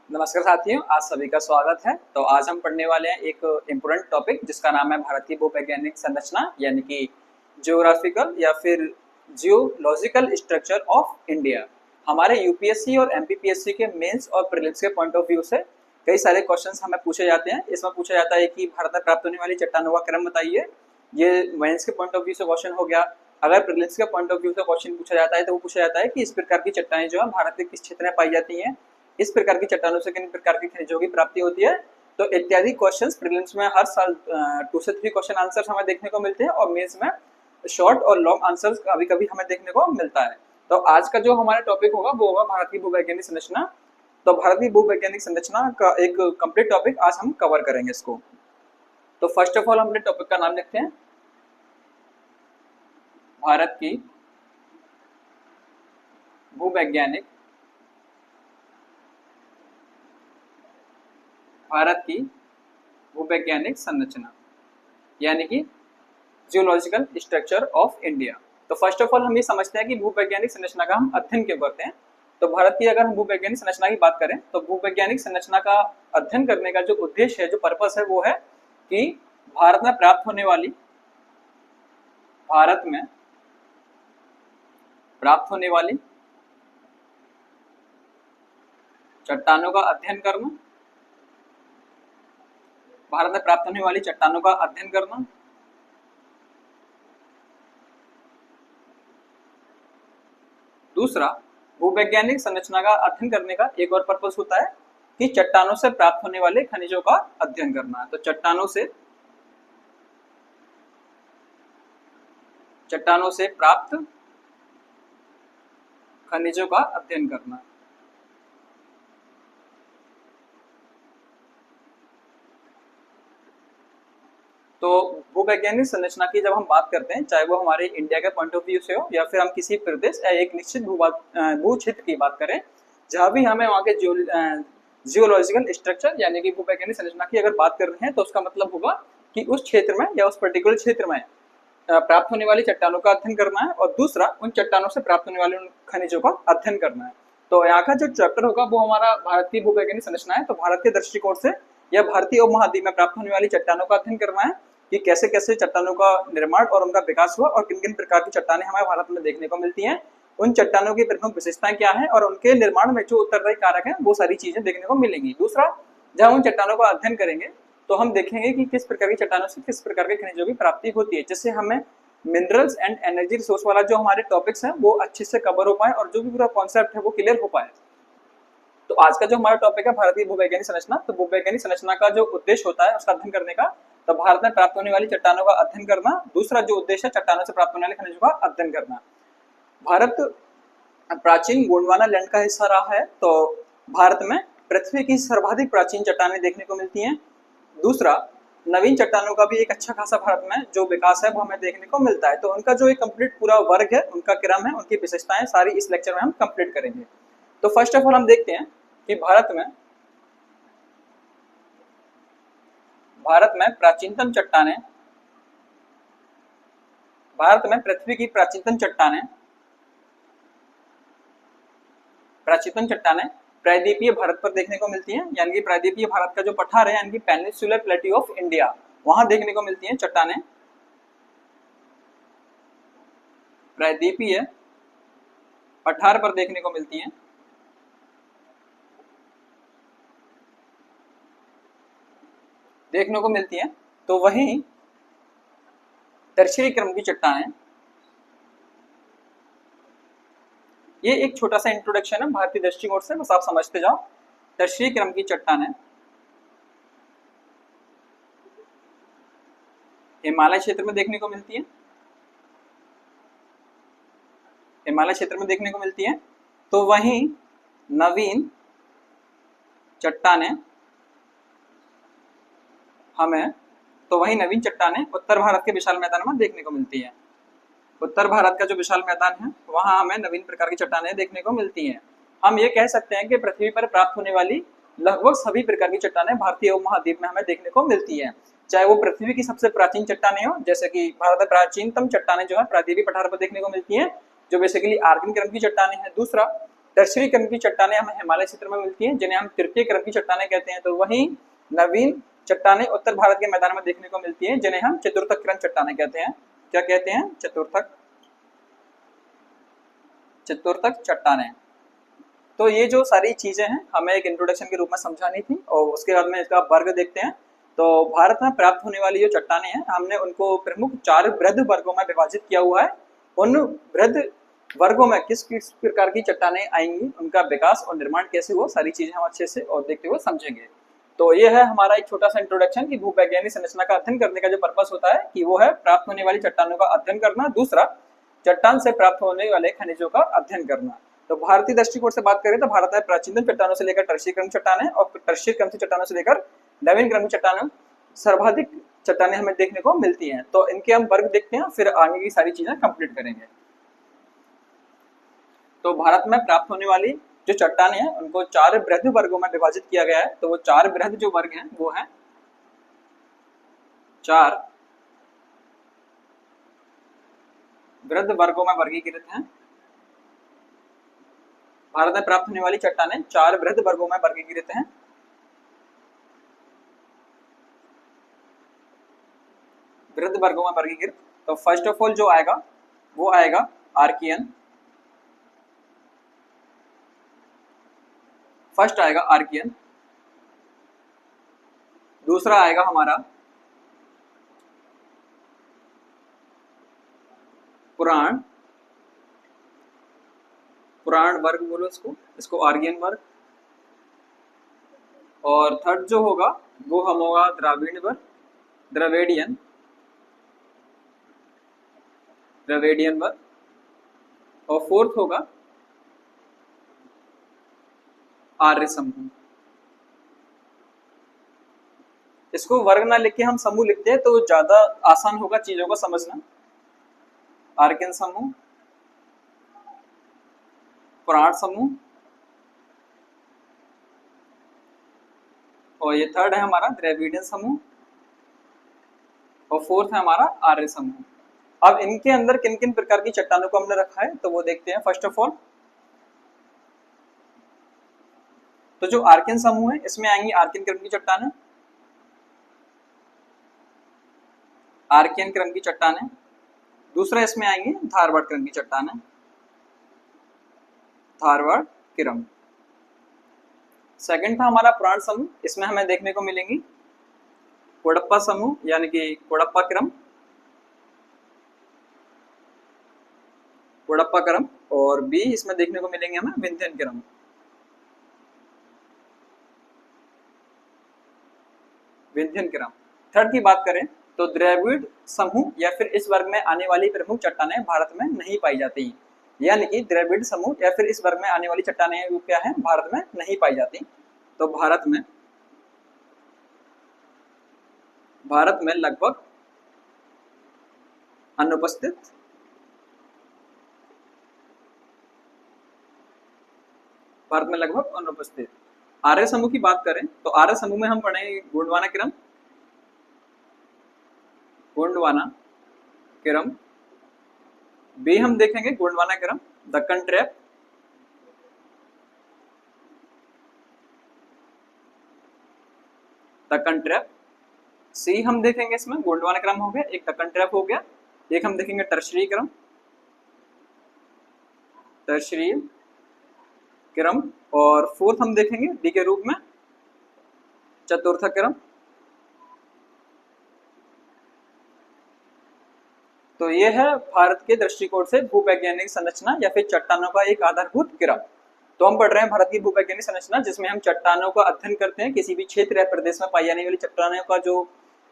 नमस्कार साथियों, आज सभी का स्वागत है। तो आज हम पढ़ने वाले हैं एक इम्पोर्टेंट टॉपिक जिसका नाम है भारतीय भूवैज्ञानिक संरचना यानी कि जियोग्राफिकल या फिर जियोलॉजिकल स्ट्रक्चर ऑफ इंडिया। हमारे यूपीएससी और एमपीपीएससी के मेंस और प्रीलिम्स के पॉइंट ऑफ व्यू से कई सारे क्वेश्चंस हमें पूछे जाते हैं। इसमें पूछा जाता है कि भारत में प्राप्त होने वाली चट्टानों का क्रम बताइए। ये मेंस के पॉइंट ऑफ व्यू से क्वेश्चन हो गया। अगर प्रीलिम्स के पॉइंट ऑफ व्यू से क्वेश्चन पूछा जाता है तो वो पूछा जाता है कि इस प्रकार की चट्टानें जो है भारत के किस क्षेत्र में पाई जाती हैं, इस प्रकार की चट्टानों से किन प्रकार के खनिजों की प्राप्ति होती है। तो इत्यादि क्वेश्चंस प्रीलिम्स में हर साल 2 से 3 क्वेश्चन आंसर्स हमें देखने को मिलते हैं और मेंस में शॉर्ट और लॉन्ग आंसर्स कभी कभी हमें देखने को मिलता है। तो आज का जो हमारा टॉपिक होगा वो होगा भारतीय भूवैज्ञानिक संरचना। तो भारतीय भूवैज्ञानिक संरचना का एक कंप्लीट टॉपिक आज हम कवर करेंगे इसको। तो फर्स्ट ऑफ ऑल हम अपने टॉपिक का नाम लिखते हैं भारत की भूवैज्ञानिक संरचना यानी कि जियोलॉजिकल स्ट्रक्चर ऑफ इंडिया। तो फर्स्ट ऑफ ऑल हम ये समझते हैं कि भूवैज्ञानिक संरचना का हम अध्ययन क्यों करते हैं। तो भारत की अगर हम भूवैज्ञानिक संरचना की बात करें तो भूवैज्ञानिक संरचना का अध्ययन करने का जो उद्देश्य है, जो पर्पस है, वो है कि भारत में प्राप्त होने वाली चट्टानों का अध्ययन करना, भारत में प्राप्त होने वाली चट्टानों का अध्ययन करना। दूसरा, भूवैज्ञानिक संरचना का अध्ययन करने का एक और पर्पस होता है कि चट्टानों से प्राप्त होने वाले खनिजों का अध्ययन करना। तो चट्टानों से प्राप्त खनिजों का अध्ययन करना। तो भूवैज्ञानिक संरचना की जब हम बात करते हैं, चाहे वो हमारे इंडिया के पॉइंट ऑफ व्यू से हो या फिर हम किसी प्रदेश या एक निश्चित भू क्षेत्र की बात करें, जहां भी हमें वहाँ के जियोलॉजिकल स्ट्रक्चर यानी कि भूवैज्ञानिक संरचना की अगर बात कर रहे हैं तो उसका मतलब होगा कि उस क्षेत्र में या उस पर्टिकुलर क्षेत्र में प्राप्त होने वाली चट्टानों का अध्ययन करना है और दूसरा उन चट्टानों से प्राप्त होने वाले उन खनिजों का अध्ययन करना है। तो यहाँ का जो चैप्टर होगा वो हमारा भारतीय भूवैज्ञानिक संरचना है। तो भारत के दृष्टिकोण से यह भारतीय उपमहाद्वीप में प्राप्त होने वाली चट्टानों का अध्ययन करना है कि कैसे कैसे चट्टानों का निर्माण और उनका विकास हुआ और किन किन प्रकार की चट्टानें हमारे भारत में देखने को मिलती हैं, उन चट्टानों की प्रमुख विशेषताएं क्या हैं और उनके निर्माण में जो उत्तरदायी कारक हैं वो सारी चीजें देखने को मिलेंगी। दूसरा, जब उन चट्टानों का अध्ययन करेंगे तो हम देखेंगे कि किस प्रकार की चट्टानों से किस प्रकार के खनिजों की प्राप्ति होती है, जिससे हमें मिनरल्स एंड एनर्जी रिसोर्स वाला जो हमारे टॉपिक्स हैं वो अच्छे से कवर हो पाए और जो भी पूरा कॉन्सेप्ट है वो क्लियर हो पाए। तो आज का जो हमारा टॉपिक है भारतीय भूवैज्ञानिक संरचना, तो भूवैज्ञानिक संरचना का जो उद्देश्य होता है उसका अध्ययन करने का, तो भारत में प्राप्त होने वाली चट्टानों का अध्ययन करना। दूसरा जो उद्देश्य है चट्टानों से प्राप्त होने वाले खनिजों का अध्ययन करना। भारत प्राचीन गोंडवाना लैंड का हिस्सा रहा है, तो भारत में पृथ्वी की सर्वाधिक प्राचीन चट्टानें देखने को मिलती हैं। दूसरा, नवीन चट्टानों का भी एक अच्छा खासा भारत में जो विकास है वो हमें देखने को मिलता है। तो उनका जो एक कंप्लीट पूरा वर्ग है, उनका क्रम है, उनकी विशेषताएं सारी इस लेक्चर में हम कंप्लीट करेंगे। तो फर्स्ट ऑफ ऑल हम देखते हैं कि भारत में प्राचीनतम चट्टानें, भारत में पृथ्वी की प्राचीनतम चट्टानें प्रायद्वीपीय भारत पर देखने को मिलती हैं, यानी कि प्रायद्वीपीय भारत का जो पठार है यानी कि पेनिनसुलर प्लेट्यू ऑफ इंडिया, वहां देखने को मिलती हैं चट्टानें। प्रायद्वीपीय पठार पर देखने को मिलती हैं। तो वहीं टर्शियरी क्रम की चट्टानें, ये एक छोटा सा इंट्रोडक्शन है भारतीय दृष्टिकोण से, बस आप समझते जाओ। टर्शियरी क्रम की चट्टानें हिमालय क्षेत्र में देखने को मिलती है, तो वहीं नवीन चट्टानें उत्तर भारत के विशाल मैदान में देखने को मिलती हैं। उत्तर भारत का जो विशाल मैदान है वहां हमें नवीन प्रकार की चट्टानें देखने को मिलती हैं। हम ये कह सकते हैं कि पृथ्वी पर प्राप्त होने वाली लगभग सभी प्रकार की चट्टानें भारतीय उपमहाद्वीप में हमें देखने को मिलती हैं, चाहे वो पृथ्वी की सबसे प्राचीन चट्टानें हो, जैसे कि भारत में प्राचीनतम चट्टानें जो है प्रायद्वीपीय पठार पर देखने को मिलती हैं, जो बेसिकली आर्किन क्रम की चट्टानें हैं। दूसरा, टर्शरी क्रम की चट्टानें हमें हिमालय क्षेत्र में मिलती हैं, जिन्हें हम तृतीय क्रम की चट्टानें कहते हैं। तो वहीं नवीन चट्टानें उत्तर भारत के मैदान में देखने को मिलती हैं, जिन्हें हम चतुर्थक क्रम चट्टानें कहते हैं। क्या कहते हैं? चतुर्थक चट्टानें। तो ये जो सारी चीजें हैं हमें एक इंट्रोडक्शन के रूप में समझानी थी, और उसके बाद में इसका वर्ग देखते हैं। तो भारत में प्राप्त होने वाली जो चट्टानें हैं हमने उनको प्रमुख 4 वृहद वर्गों में विभाजित किया हुआ है। उन वृहद वर्गों में किस किस प्रकार की चट्टानें आएंगी, उनका विकास और निर्माण कैसे हुआ, सारी चीजें हम अच्छे से और देखते हुए समझेंगे। तो ये है हमारा एक छोटा सा इंट्रोडक्शन कि भूवैज्ञानिक संरचना का अध्ययन करने का जो पर्पस होता है कि वो है प्राप्त होने वाली चट्टानों का अध्ययन करना, दूसरा चट्टान से प्राप्त होने वाले खनिजों का अध्ययन करना। तो भारतीय दृष्टिकोण से बात करें तो भारत में प्राचीनतम चट्टानों से लेकर टर्शियरी क्रम चट्टानें और टर्शियरी क्रम की चट्टानों से लेकर नवीन क्रम की चट्टानों सर्वाधिक चट्टानें हमें देखने को मिलती हैं। तो इनके हम वर्ग देखते हैं, फिर आगे की सारी चीजें कंप्लीट करेंगे। तो भारत में प्राप्त होने वाली जो चट्टानें हैं उनको 4 वृहद वर्गों में विभाजित किया गया है। तो वो 4 वृहद जो वर्ग हैं वो हैं 4 वृहद वर्गों में वर्गीकृत हैं। भारत में प्राप्त होने वाली चट्टानें 4 वृहद वर्गों में वर्गीकृत हैं। वृहद वर्गों में वर्गीकृत। तो फर्स्ट ऑफ ऑल जो आएगा वो आएगा आर्कियन। फर्स्ट आएगा आर्कियन, दूसरा आएगा हमारा पुराण, पुराण वर्ग बोलो इसको आर्यन वर्ग। और थर्ड जो होगा वो हम होगा द्राविड़ वर्ग, द्रविडियन वर्ग। और फोर्थ होगा आर्य समूह। इसको वर्ग ना लिख के हम समूह लिखते हैं तो ज्यादा आसान होगा चीजों को समझना। आर्कियन समूह, पुराण समूह, और ये थर्ड है हमारा द्रविडियन समूह, और फोर्थ है हमारा आर्य समूह। अब इनके अंदर किन किन प्रकार की चट्टानों को हमने रखा है तो वो देखते हैं। फर्स्ट ऑफ ऑल तो जो आर्कियन समूह है इसमें आएंगी आर्कियन क्रम की चट्टानें, आर्कियन क्रम की चट्टानें। दूसरा इसमें आएंगे धारवाड़ क्रम की चट्टानें, धारवाड़ क्रम। सेकंड था हमारा पुराण समूह, इसमें हमें देखने को मिलेंगी कोडप्पा समूह यानी कि कोडप्पा क्रम, कोडप्पा क्रम। और बी इसमें देखने को मिलेंगे हमें विंध्यन क्रम, विंध्यन क्रम। थर्ड की बात करें तो द्रविड़ समूह या फिर इस वर्ग में आने वाली प्रमुख चट्टानें भारत में नहीं पाई जाती, यानी कि द्रविड़ समूह या फिर इस वर्ग में आने वाली चट्टानें वो क्या है भारत में नहीं पाई जाती। तो भारत में लगभग अनुपस्थित, भारत में लगभग अनुपस्थित। आर्य समूह की बात करें तो आर्य समूह में हम पढ़ेंगे गोंडवाना क्रम, गोंडवाना क्रम। बी हम देखेंगे गोंडवाना क्रम, दक्कन ट्रैप, दक्कन ट्रैप। सी हम देखेंगे इसमें गोंडवाना क्रम हो गया, एक दक्कन ट्रैप हो गया, एक हम देखेंगे टर्शरी क्रम, टर्शरी क्रम। और फोर्थ हम देखेंगे डी के रूप में चतुर्थ क्रम। तो ये है भारत के दृष्टिकोण से भूवैज्ञानिक संरचना या फिर चट्टानों का एक आधारभूत क्रम। तो हम पढ़ रहे हैं भारत की भूवैज्ञानिक संरचना, जिसमें हम चट्टानों का अध्ययन करते हैं। किसी भी क्षेत्र या प्रदेश में पाई जाने वाली चट्टानों का जो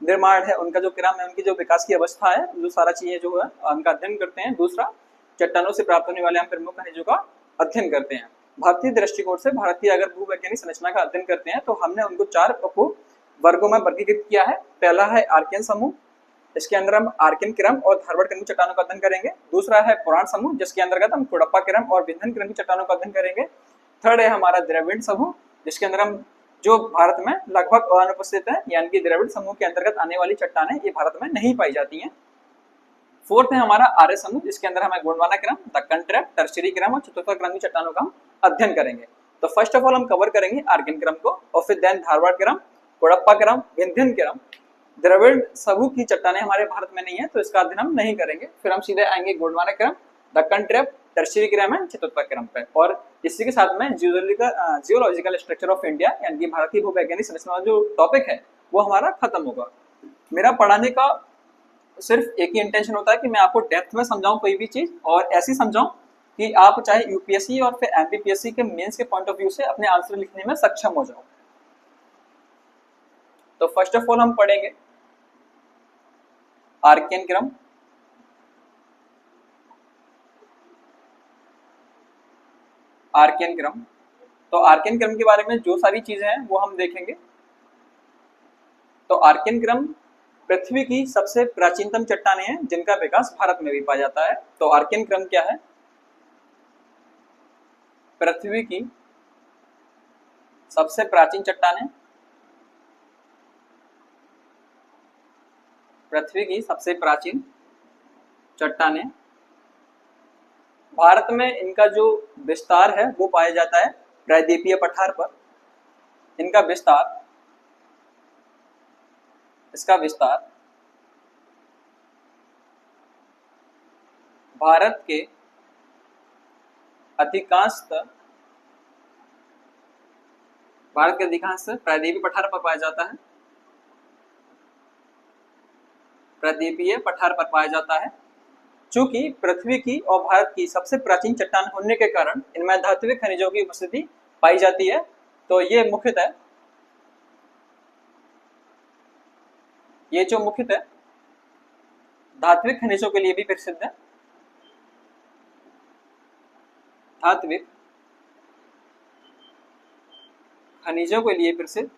निर्माण है, उनका जो क्रम है, उनकी जो विकास की अवस्था है, जो सारा चीजें जो है उनका अध्ययन करते हैं। दूसरा चट्टानों से प्राप्त होने वाले हम प्रमुख खनिजों का अध्ययन करते हैं। भारतीय दृष्टिकोण से भारतीय अगर भूवैज्ञानिक संरचना का अध्ययन करते हैं तो हमने उनको 4 उप वर्गों में वर्गीकृत किया है। पहला है आर्कियन समूह, इसके अंदर हम आर्कियन क्रम और धारवाड़ क्रम की चट्टानों का अध्ययन करेंगे। दूसरा है पुराण समूह, जिसके अंतर्गत हम कोडप्पा क्रम और विंध्यन क्रम की चट्टानों का अध्ययन करेंगे। थर्ड है हमारा द्रविड़ समूह, जिसके अंदर हम जो भारत में लगभग अनुपस्थित है, यानी कि द्रविड़ समूह के अंतर्गत आने वाली चट्टानें ये भारत में नहीं पाई जाती हैं। फोर्थ है हमारा आर्य समूह, जिसके अंदर हमें गोंडवाना क्रम, दक्कन ट्रैप, टर्शियरी क्रम और चतुर्थ क्रम की चट्टानों का अध्ययन करेंगे। तो फर्स्ट ऑफ ऑल हम कवर करेंगे आर्किन क्रम को, और फिर देन धारवाड़ क्रम, कोडप्पा क्रम, विंध्यन क्रम। द्रविड़ सबू की चट्टानें हमारे भारत में नहीं है तो इसका अध्ययन हम नहीं करेंगे। फिर हम सीधे आएंगे गोंडवाना क्रम, दक्कन ट्रैप, टर्शियरी क्रम एंड चतुर्थ क्रम पे। और इसी के साथ में जियोलॉजिकल स्ट्रक्चर ऑफ इंडिया यानी कि भारत की भूवैज्ञानिक संरचना जो टॉपिक है वो हमारा खत्म होगा। मेरा पढ़ाने का सिर्फ एक ही इंटेंशन होता है कि मैं आपको डेप्थ में समझाऊं कोई भी चीज, और ऐसी समझाऊं कि आप चाहे यूपीएससी और फिर एमपीपीएससी के मेंस के पॉइंट ऑफ व्यू से अपने आंसर लिखने में सक्षम हो जाओ। तो फर्स्ट ऑफ ऑल हम पढ़ेंगे आर्कियन क्रम। आर्कियन क्रम, तो आर्कियन क्रम के बारे में जो सारी चीजें हैं वो हम देखेंगे। तो आर्कियन क्रम पृथ्वी की सबसे प्राचीनतम चट्टानें हैं जिनका विकास भारत में भी पाया जाता है। तो आर्कियन क्रम क्या है? पृथ्वी की सबसे प्राचीन चट्टानें, पृथ्वी की सबसे प्राचीन चट्टानें, भारत में इनका जो विस्तार है वो पाया जाता है प्रायद्वीपीय पठार पर। इनका विस्तार, इसका विस्तार भारत के अधिकांश प्रायद्वीपीय पठार पर पाया जाता है, प्रायद्वीपीय पठार पर पाया जाता है। चूंकि पृथ्वी की और भारत की सबसे प्राचीन चट्टान होने के कारण इनमें धात्विक खनिजों की उपस्थिति पाई जाती है। तो ये मुख्यतः धात्विक खनिजों के लिए भी प्रसिद्ध है। धात्विक खनिजों के लिए प्रसिद्ध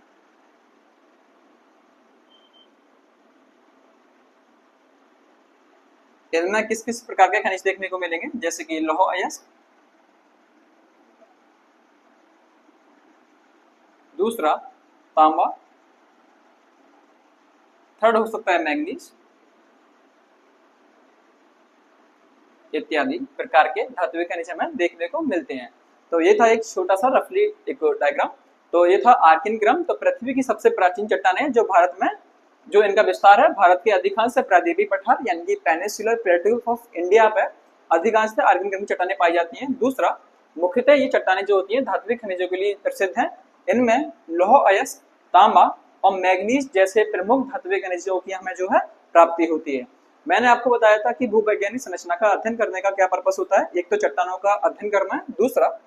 इनमें किस किस प्रकार के खनिज देखने को मिलेंगे? जैसे कि लौह अयस्क, दूसरा तांबा, थर्ड हो सकता है मैंगनीज, इत्यादि प्रकार के धात्विक खनिज हमें देखने को मिलते हैं। तो ये था एक छोटा सा रफली एक डायग्राम। तो ये था आर्कियन क्रम। तो पृथ्वी की सबसे प्राचीन चट्टानें जो भारत में, जो इनका विस्तार है भारत के अधिकांश प्रायद्वीपीय पठार यानी कि पेनिनसुलर प्लेटू ऑफ इंडिया पे अधिकांश आर्कियन क्रम की चट्टानें पाई जाती हैं। दूसरा, मुख्यतः ये चट्टानें जो होती हैं धात्विक खनिजों के लिए प्रसिद्ध हैं। इनमें लौह अयस्क, तांबा और मैग्नीज जैसे प्रमुख धात्विक खनिजों की हमें जो है प्राप्ति होती है। मैंने आपको बताया था कि भूवैज्ञानिक संरचना का अध्ययन करने का क्या पर्पस होता है। एक तो चट्टानों का अध्ययन करना है, दूसरा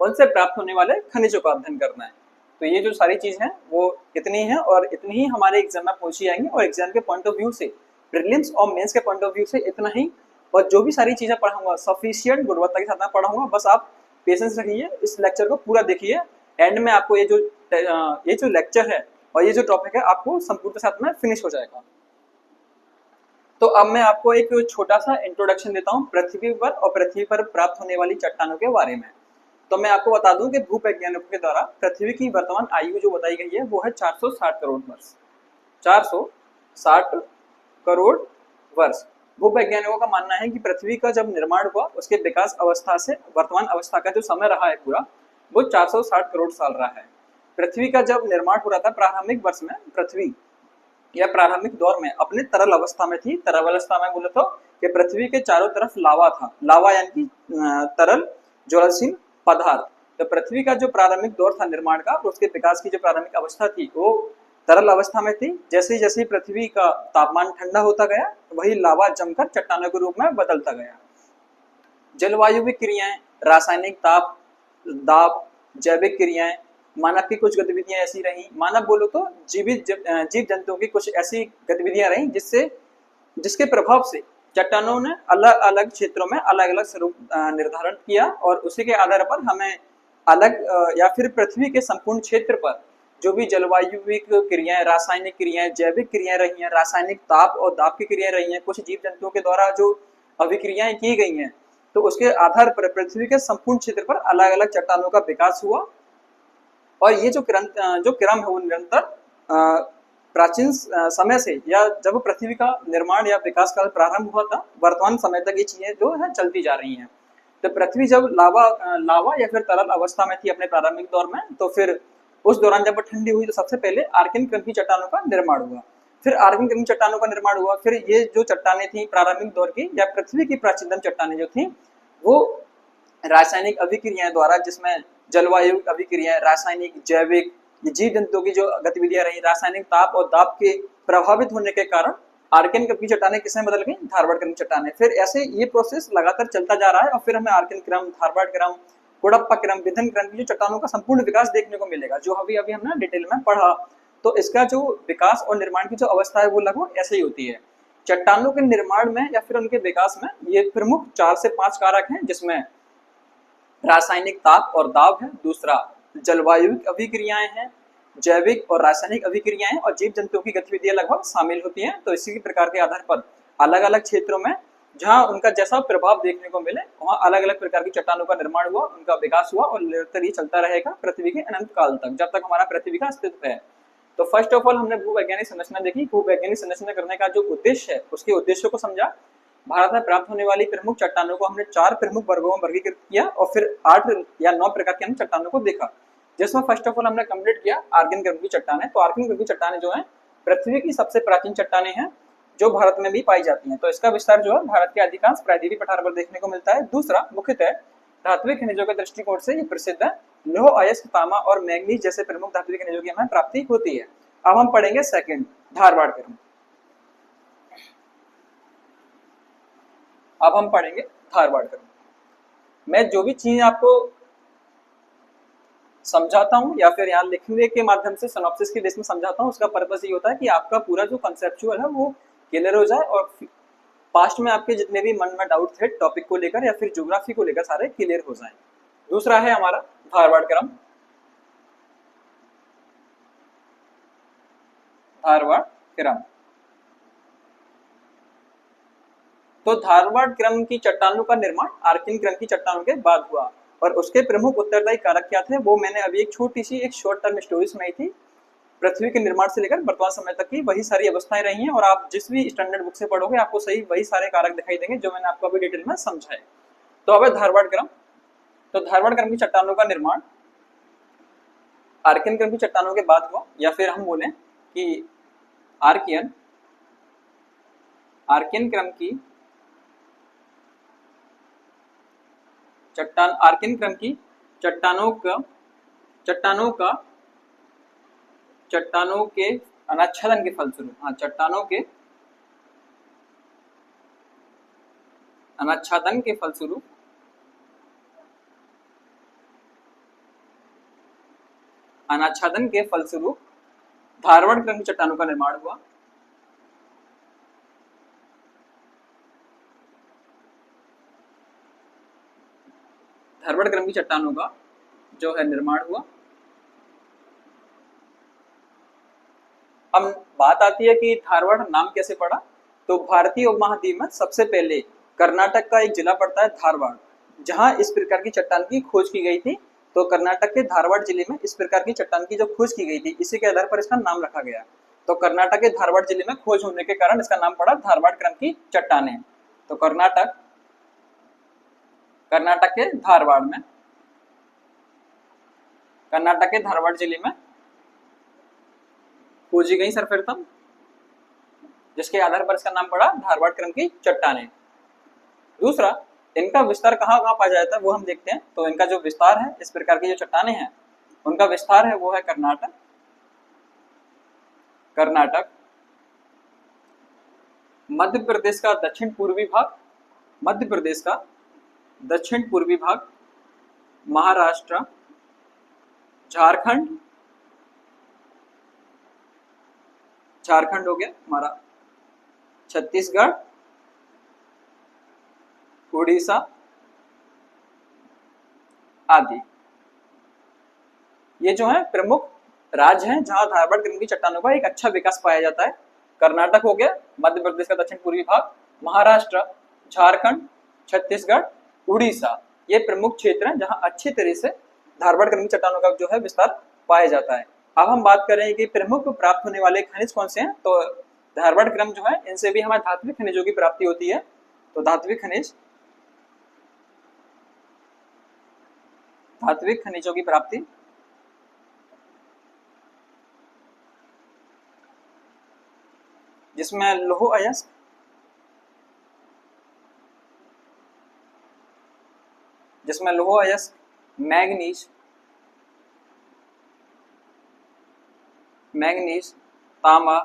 उनसे प्राप्त होने वाले खनिजों का अध्ययन करना है। तो ये जो सारी चीज है वो इतनी है और इतनी ही हमारे एग्जाम में पूछी आएंगी, और एग्जाम के पॉइंट ऑफ व्यू से, प्रीलिम्स और मेंस के पॉइंट ऑफ व्यू से इतना ही। और जो भी सारी चीजें पढ़ाऊंगा सफिशिएंट गुणवत्ता के साथ में पढ़ाऊंगा, बस आप पेशेंस रखिए, इस लेक्चर को पूरा देखिए। एंड में आपको ये जो लेक्चर है और ये जो टॉपिक है आपको संपूर्ण के साथ में फिनिश हो जाएगा। तो अब मैं आपको एक छोटा सा इंट्रोडक्शन देता हूँ पृथ्वी पर और पृथ्वी पर प्राप्त होने वाली चट्टानों के बारे में। तो मैं आपको बता दूं कि भूवैज्ञानिकों के द्वारा पृथ्वी की वर्तमान आयु जो बताई गई है वो है 460 करोड़ वर्ष। 460 करोड़ वर्ष। भूवैज्ञानिकों का मानना है कि पृथ्वी का जब निर्माण हुआ उसके विकास अवस्था से वर्तमान अवस्था का जो समय रहा है पूरा, वो 460 करोड़ साल रहा है। पृथ्वी का जब निर्माण हो रहा था प्रारंभिक वर्ष में, पृथ्वी या प्रारंभिक दौर में अपने तरल अवस्था में थी। तरल अवस्था में बोले तो कि पृथ्वी के चारों तरफ लावा था। लावा यानी कि तरल ज्वलनशील पदार्थ। तो पृथ्वी का जो प्रारंभिक दौर था निर्माण का, उसके विकास की जो प्रारंभिक अवस्था थी वो तरल अवस्था में थी। जैसे जैसे पृथ्वी का तापमान ठंडा होता गया वही लावा जमकर चट्टानों के रूप में बदलता गया। जलवायु की क्रियाएं, रासायनिक ताप दाब, जैविक क्रियाएं, मानव की कुछ गतिविधियां ऐसी रही। मानव बोलो तो जीव जंतुओं की कुछ ऐसी गतिविधियां रही जिसके प्रभाव से चट्टानों ने अलग अलग क्षेत्रों में अलग अलग स्वरूप निर्धारण किया, और उसी के आधार पर हमें अलग या फिर पृथ्वी के संपूर्ण क्षेत्र पर जो भी जलवायु क्रियाएं, रासायनिक क्रियाएं, जैविक क्रियाएं रही हैं, रासायनिक ताप और दाब की क्रियाएं रही हैं, कुछ जीव जंतुओं के द्वारा जो अभिक्रियाएं की गई हैं, तो उसके आधार पर पृथ्वी के संपूर्ण क्षेत्र पर अलग अलग चट्टानों का विकास हुआ। और ये जो क्रम है वो निरंतर प्राचीन समय से, या जब पृथ्वी का निर्माण या विकास काल प्रारंभ हुआ था, वर्तमान समय तक ये चीजें जो है चलती जा रही हैं। तो पृथ्वी जब लावा या फिर तरल अवस्था में थी अपने प्रारंभिक दौर में, तो फिर उस दौरान जब वो ठंडी हुई तो सबसे पहले आर्कियन क्रम की चट्टानों का निर्माण हुआ। फिर आर्कियन क्रम की चट्टानों का निर्माण हुआ। फिर ये जो चट्टानें थी प्रारंभिक दौर की या पृथ्वी की प्राचीनतम चट्टानें जो थी, वो रासायनिक अभिक्रियाएं द्वारा, जिसमें जलवायु अभिक्रियाएं, रासायनिक, जैविक, जीव जंतुओं की जो गतिविधियां रही, रासायनिक ताप और दाब के प्रभावित होने के कारण आर्कियन क्रम की चट्टानें किसमें बदल गई? धारवाड़ क्रम की चट्टानें। फिर ऐसे ये प्रोसेस लगातार चलता जा रहा है और फिर हमें आर्कियन क्रम, धारवाड़ क्रम, कुड़प्पा क्रम, विभिन्न क्रम की जो चट्टानों का संपूर्ण विकास देखने को मिलेगा, जो अभी अभी हमने डिटेल में पढ़ा। तो इसका जो विकास और निर्माण की जो अवस्था है वो लगभग ऐसे ही होती है। चट्टानों के निर्माण में या फिर उनके विकास में ये प्रमुख 4 से 5 कारक हैं, जिसमें रासायनिक ताप और दाब है, दूसरा जलवायु अभिक्रियाएं हैं, जैविक और रासायनिक अभिक्रियाएं और जीव जंतुओं की गतिविधियां लगभग शामिल होती हैं। तो इसी प्रकार के आधार पर अलग अलग क्षेत्रों में जहां उनका जैसा प्रभाव देखने को मिले वहां अलग अलग प्रकार की चट्टानों का निर्माण हुआ, उनका विकास हुआ और निरंतर ये चलता रहेगा पृथ्वी के अनंत काल तक, जब तक हमारा पृथ्वी का अस्तित्व है। तो फर्स्ट ऑफ ऑल हमने भूवैज्ञानिक संरचना देखी। भूवैज्ञानिक संरचना करने का जो उद्देश्य है उसके उद्देश्यों को समझा। भारत में प्राप्त होने वाली प्रमुख चट्टानों को हमने 4 प्रमुख वर्गों में वर्गीकृत किया और फिर 8 या 9 प्रकार के हमने चट्टानों को देखा, जिसमें फर्स्ट ऑफ ऑल हमने कंप्लीट किया आर्कियन क्रम की चट्टानें। तो आर्कियन क्रम की चट्टानें जो है पृथ्वी की सबसे प्राचीन चट्टानें हैं, जो भारत में भी पाई जाती हैं। तो इसका विस्तार जो है भारत के अधिकांश प्रायद्वीपीय पठार पर देखने को मिलता है। दूसरा, मुख्यतः धात्विक खनिजों के दृष्टिकोण से ये प्रसिद्ध है। लौह अयस्क, तांबा और मैंगनीज जैसे प्रमुख धात्विक खनिजों की हमें प्राप्ति होती है। अब हम पढ़ेंगे सेकंड, धारवाड़ क्रम। अब हम पढ़ेंगे धारवाड़ क्रम। मैं जो भी चीज आपको समझाता हूं या फिर यहाँ लिखने के माध्यम से सिनॉप्सिस के बेस में समझाता हूं, उसका पर्पस ये होता है कि आपका पूरा जो कंसेप्चुअल है वो क्लियर हो जाए और पास्ट में आपके जितने भी मन में डाउट थे टॉपिक को लेकर या फिर ज्योग्राफी को लेकर सारे क्लियर हो जाएं। दूसरा है हमारा धारवाड़ क्रम। धारवाड़ क्रम, तो धारवाड़ क्रम की चट्टानों का निर्माण आर्कियन क्रम की चट्टानों के बाद हुआ और उसके प्रमुख उत्तरदायी कारक क्या थे वो मैंने अभी एक छोटी सी एक शॉर्ट टर्म स्टोरी सुनाई थी। पृथ्वी के निर्माण से लेकर वर्तमान समय तक की वही सारी अवस्थाएं रही हैं और आप जिस भी स्टैंडर्ड बुक से पढ़ोगे आपको सही वही सारे कारक दिखाई देंगे जो मैंने आपको अभी डिटेल में समझाए। तो अब है धारवाड़ क्रम। तो धारवाड़ क्रम की चट्टानों का निर्माण आर्कियन क्रम की चट्टानों के बाद हुआ, या फिर हम बोलें कि आर्कियन क्रम की चट्टान, आर्कियन क्रम की चट्टानों के अनाच्छादन के फलस्वरूप, चट्टानों के अनाच्छादन के फलस्वरूप धारवाड़ क्रम की चट्टानों का निर्माण हुआ। धारवाड़ क्रम की चट्टानों का जो है निर्माण हुआ। अब बात आती है कि धारवाड़ नाम कैसे पड़ा। तो भारतीय उपमहाद्वीप में सबसे पहले कर्नाटक का एक जिला पड़ता है धारवाड़, जहां इस प्रकार की चट्टान की खोज की गई थी। तो कर्नाटक के धारवाड़ जिले में इस प्रकार की चट्टान की जो खोज की गई थी, इसी के आधार पर इसका नाम रखा गया। तो कर्नाटक के धारवाड़ जिले में खोज होने के कारण इसका नाम पड़ा धारवाड़ क्रम की चट्टानें। तो कर्नाटक के धारवाड़ में, कर्नाटक के धारवाड़ जिले में खोजी गई सर्वप्रथम, जिसके आधार पर इसका नाम पड़ा धारवाड़ क्रम की चट्टानें। दूसरा, इनका विस्तार कहाँ कहाँ पाया जाता है वो हम देखते हैं। तो इनका जो विस्तार है, इस प्रकार की जो चट्टानें हैं उनका विस्तार है वो है कर्नाटक, मध्य प्रदेश का दक्षिण पूर्वी भाग, महाराष्ट्र, झारखंड हो गया हमारा, छत्तीसगढ़, उड़ीसा आदि, ये जो है प्रमुख राज्य हैं जहां धारवाड़ क्रम की चट्टानों का एक अच्छा विकास पाया जाता है। कर्नाटक हो गया, मध्य प्रदेश का दक्षिण पूर्वी भाग, महाराष्ट्र, झारखंड, छत्तीसगढ़, उड़ीसा, ये प्रमुख क्षेत्र हैं जहां अच्छी तरह से धारवाड़ क्रम की चट्टानों का जो है विस्तार पाया जाता है। अब हम बात करें कि प्रमुख प्राप्त होने वाले खनिज कौन से हैं। तो धारवाड़ क्रम जो है इनसे भी हमें धात्विक खनिजों की प्राप्ति होती है। तो धात्विक खनिज धात्विक खनिजों की प्राप्ति, जिसमें लौह अयस्क, मैग्नीज, तांबा,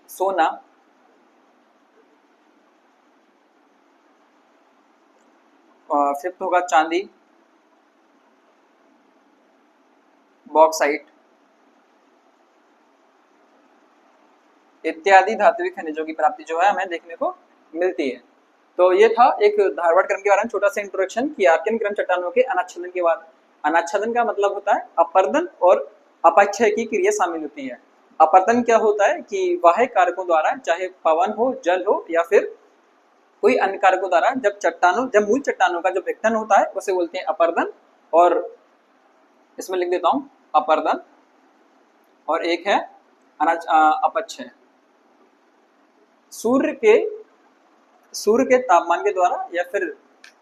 सोना, फिफ्थ होगा चांदी, बॉक्साइट इत्यादि धात्विक खनिजों की प्राप्ति जो है हमें देखने को मिलती है। तो ये था एक धारवाड़ क्रम के बारे में छोटा सा इंट्रोडक्शन कि आर्कियन क्रम चट्टानों के अनाच्छादन के बाद। अनाच्छादन का मतलब होता है अपर्दन और अपक्षय की क्रिया शामिल होती है। अपर्दन क्या होता है कि बाह्य कारकों द्वारा, चाहे पवन हो, जल हो या फिर कोई अन्य कारकों द्वारा जब मूल चट्टानों का जो विघटन होता है उसे बोलते हैं अपर्दन। और इसमें लिख देता हूं अपर्दन, और एक है अपक्षय। सूर्य के तापमान के द्वारा या फिर